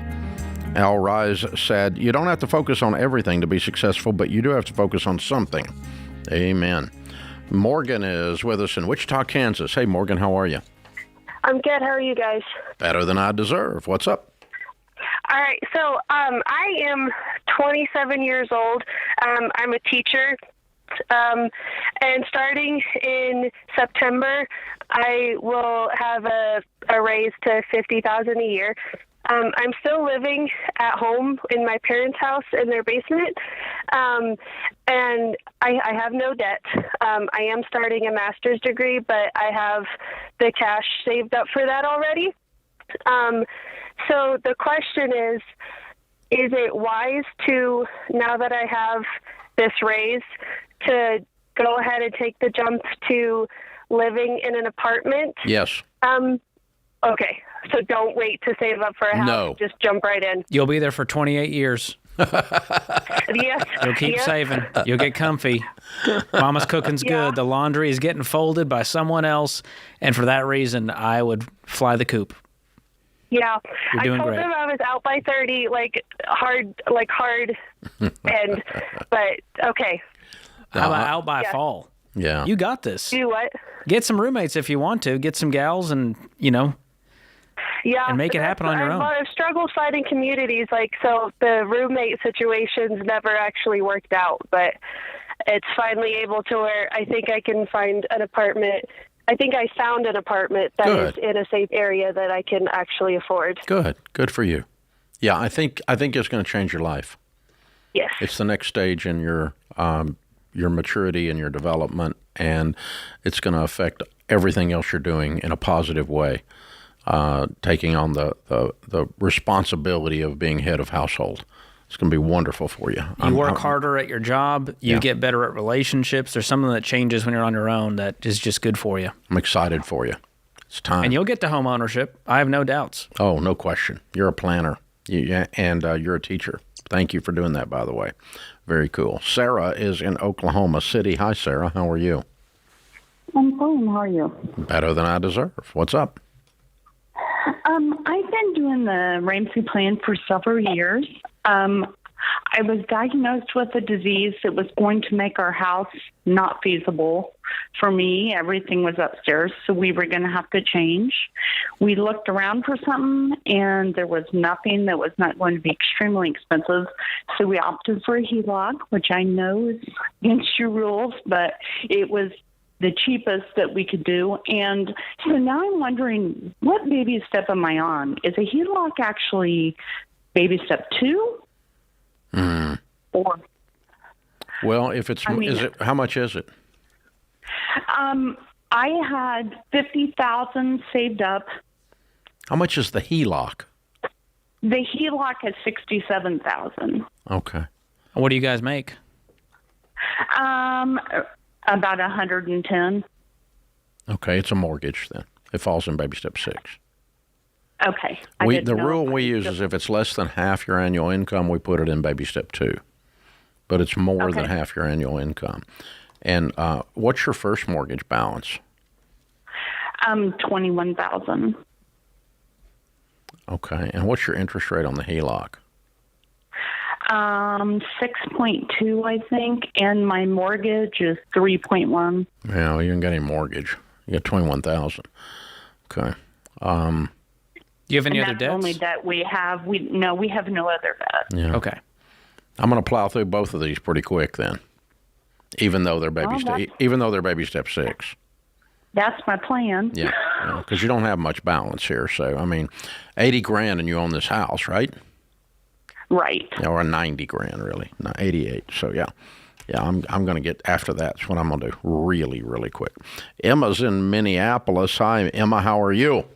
Al Rise said, you don't have to focus on everything to be successful, but you do have to focus on something. Amen. Morgan is with us in Wichita, Kansas. Hey, Morgan, how are you? I'm good. How are you guys? Better than I deserve. What's up? All right. So I am 27 years old. I'm a teacher. And starting in September, I will have a raise to $50,000 a year. I'm still living at home in my parents' house in their basement, and I have no debt. I am starting a master's degree, but I have the cash saved up for that already. So the question is it wise to, now that I have this raise, to go ahead and take the jump to living in an apartment? Yes. Okay, so don't wait to save up for a house. No. Just jump right in. You'll be there for 28 years. Yes. You'll keep yes. saving. You'll get comfy. Mama's cooking's good. The laundry is getting folded by someone else. And for that reason, I would fly the coop. Yeah. You're doing I told great. them I was out by 30, hard, and, but okay. How about out by fall? Yeah. You got this. Do what? Get some roommates if you want to. Get some gals and, Yeah, and make it happen on your own. I've struggled finding communities, so the roommate situations never actually worked out, but it's finally able to where I think I can find an apartment. I think I found an apartment that is in a safe area that I can actually afford. Good for you. Yeah, I think it's going to change your life. Yes. It's the next stage in your maturity and your development, and it's going to affect everything else you're doing in a positive way. Taking on the responsibility of being head of household. It's going to be wonderful for you. You work harder at your job. You get better at relationships. There's something that changes when you're on your own that is just good for you. I'm excited for you. It's time. And you'll get to home ownership. I have no doubts. Oh, no question. You're a planner, and you're a teacher. Thank you for doing that, by the way. Very cool. Sarah is in Oklahoma City. Hi, Sarah. How are you? I'm fine. How are you? Better than I deserve. What's up? I've been doing the Ramsey plan for several years. I was diagnosed with a disease that was going to make our house not feasible for me. Everything was upstairs, so we were going to have to change. We looked around for something, and there was nothing that was not going to be extremely expensive. So we opted for a HELOC, which I know is against your rules, but it was the cheapest that we could do. And so now I'm wondering, what baby step am I on? Is a HELOC actually baby step 2? Or well, if it's how much is it? I had $50,000 saved up. How much is the HELOC? The HELOC is $67,000. Okay. What do you guys make? About 110. Okay, it's a mortgage then. It falls in baby step 6. Okay. The rule we use is if it's less than half your annual income, we put it in baby step 2. But it's more than half your annual income. And what's your first mortgage balance? $21,000. Okay. And what's your interest rate on the HELOC? 6.2, I think, and my mortgage is 3.1. Yeah, well, you didn't get any mortgage. You got $21,000. Okay. Do you have any other that's debts? Only debt we have. We have no other debt. Yeah. Okay. I'm going to plow through both of these pretty quick then, even though they're baby step 6. That's my plan. Yeah, because you don't have much balance here. So I mean, $80,000 and you own this house, right? Right. Yeah, or $90,000 really, not 88. So yeah, I'm going to get after that. That's what I'm going to do really, really quick. Emma's in Minneapolis. Hi, Emma. How are you?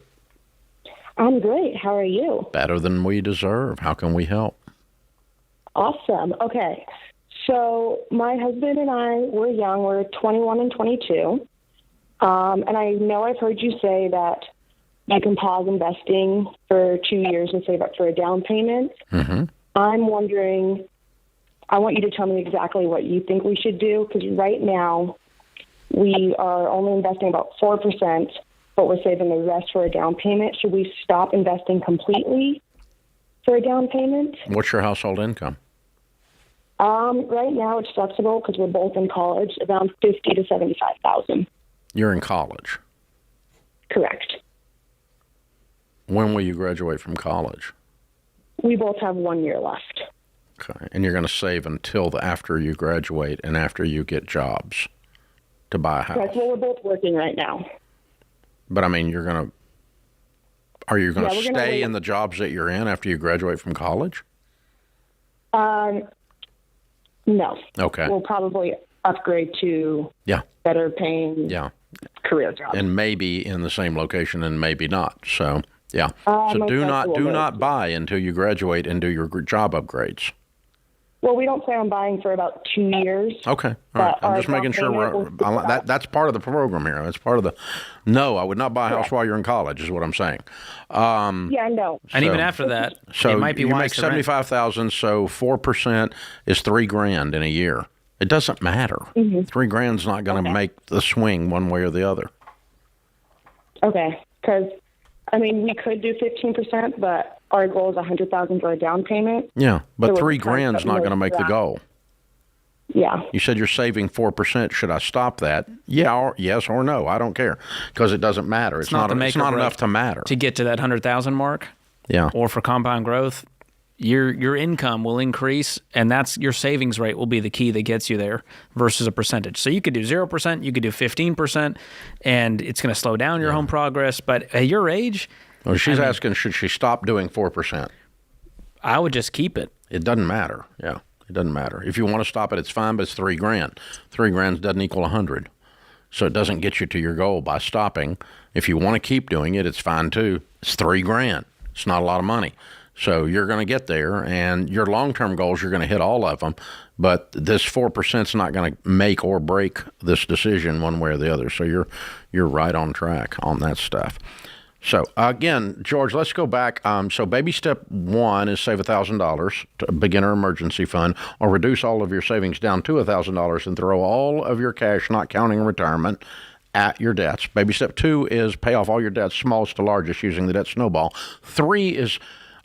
I'm great. How are you? Better than we deserve. How can we help? Awesome. Okay. So my husband and I, we're young. We're 21 and 22. And I know I've heard you say that I can pause investing for 2 years and save up for a down payment. Mm-hmm. I'm wondering, I want you to tell me exactly what you think we should do, because right now we are only investing about 4%, but we're saving the rest for a down payment. Should we stop investing completely for a down payment? What's your household income? Right now it's flexible because we're both in college, around $50,000 to $75,000. You're in college. Correct. When will you graduate from college? We both have 1 year left. Okay, and you're going to save until after you graduate and after you get jobs. to buy a house. Right, well, we're both working right now. But I mean, are you going to we're gonna stay wait. in the jobs that you're in after you graduate from college? No. Okay. We'll probably upgrade to better paying career jobs. And maybe in the same location and maybe not. So, yeah. So most do likely not buy until you graduate and do your job upgrades. Well, we don't plan on buying for about 2 years. Okay. All right. I'm just making sure that's part of the program here. That's part of the. No, I would not buy a house while you're in college. Is what I'm saying. Yeah, no. And even after that, so it might be you wise make to rent. $75,000. So 4% is $3,000 in a year. It doesn't matter. $3,000's not going to make the swing one way or the other. Okay, because I mean, we could do 15%, but our goal is $100,000 for a down payment. Yeah, but So we're $3,000's not going to make the goal. Yeah. You said you're saving 4%. Should I stop that? Yeah, or yes or no. I don't care because it doesn't matter. It's not enough to matter. To get to that 100,000 mark. Yeah. Or for compound growth, your income will increase, and that's your savings rate will be the key that gets you there versus a percentage. So you could do 0%, you could do 15%, and it's going to slow down your home progress. But at your age, well, she's asking, should she stop doing 4%? I would just keep it. It doesn't matter. Yeah, it doesn't matter. If you want to stop it, it's fine, but it's $3,000. $3,000 doesn't equal 100, so it doesn't get you to your goal by stopping. If you want to keep doing it, it's fine too. It's $3,000. It's not a lot of money. So you're going to get there, and your long-term goals, you're going to hit all of them. But this 4% is not going to make or break this decision one way or the other. So you're right on track on that stuff. So again, George, let's go back. So baby step 1 is save $1,000 to beginner emergency fund, or reduce all of your savings down to $1,000 and throw all of your cash, not counting retirement, at your debts. Baby step 2 is pay off all your debts, smallest to largest, using the debt snowball. 3 is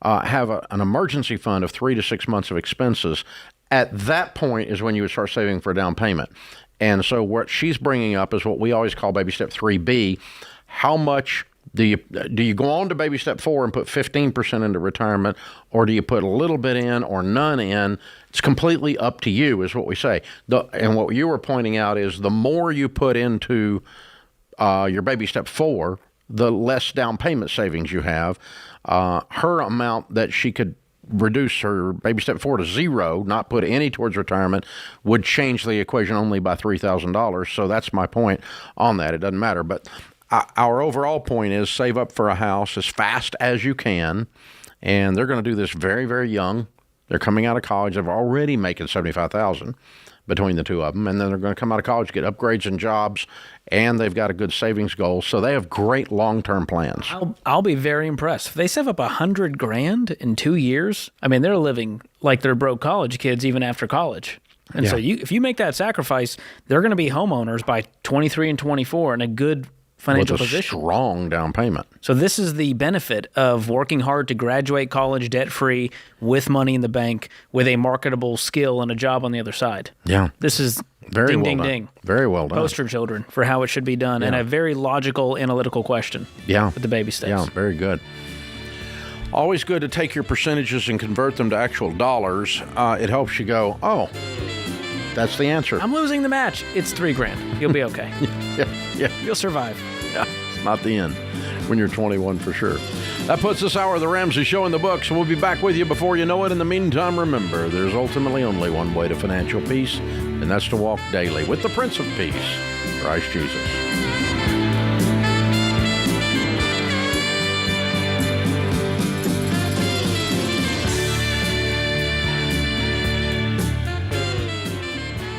have an emergency fund of 3 to 6 months of expenses. At that point is when you would start saving for a down payment. And so what she's bringing up is what we always call baby step 3B. How much do you go on to baby step 4 and put 15% into retirement, or do you put a little bit in or none in? It's completely up to you, is what we say. And what you were pointing out is the more you put into your baby step 4, the less down payment savings you have. Her amount that she could reduce her baby step 4 to 0, not put any towards retirement, would change the equation only by $3,000. So that's my point on that. It doesn't matter. But our overall point is save up for a house as fast as you can. And they're going to do this very, very young. They're coming out of college. They're already making $75,000 between the two of them. And then they're going to come out of college, get upgrades and jobs, and they've got a good savings goal. So they have great long-term plans. I'll be very impressed. If they save up $100,000 in 2 years, I mean, they're living like they're broke college kids even after college. And so if you make that sacrifice, they're going to be homeowners by 23 and 24 in a good financial with a position. Strong down payment. So this is the benefit of working hard to graduate college debt-free with money in the bank, with a marketable skill and a job on the other side. Yeah. This is very ding, well ding, done. ding. Very well done. Poster children for how it should be done, and a very logical, analytical question. Yeah. With the baby steps. Yeah, very good. Always good to take your percentages and convert them to actual dollars. It helps you go, oh, that's the answer. I'm losing the match. It's $3,000. You'll be okay. Yeah. You'll survive. Yeah, it's not the end when you're 21 for sure. That puts this hour of the Ramsey Show in the books. We'll be back with you before you know it. In the meantime, remember, there's ultimately only one way to financial peace, and that's to walk daily with the Prince of Peace, Christ Jesus.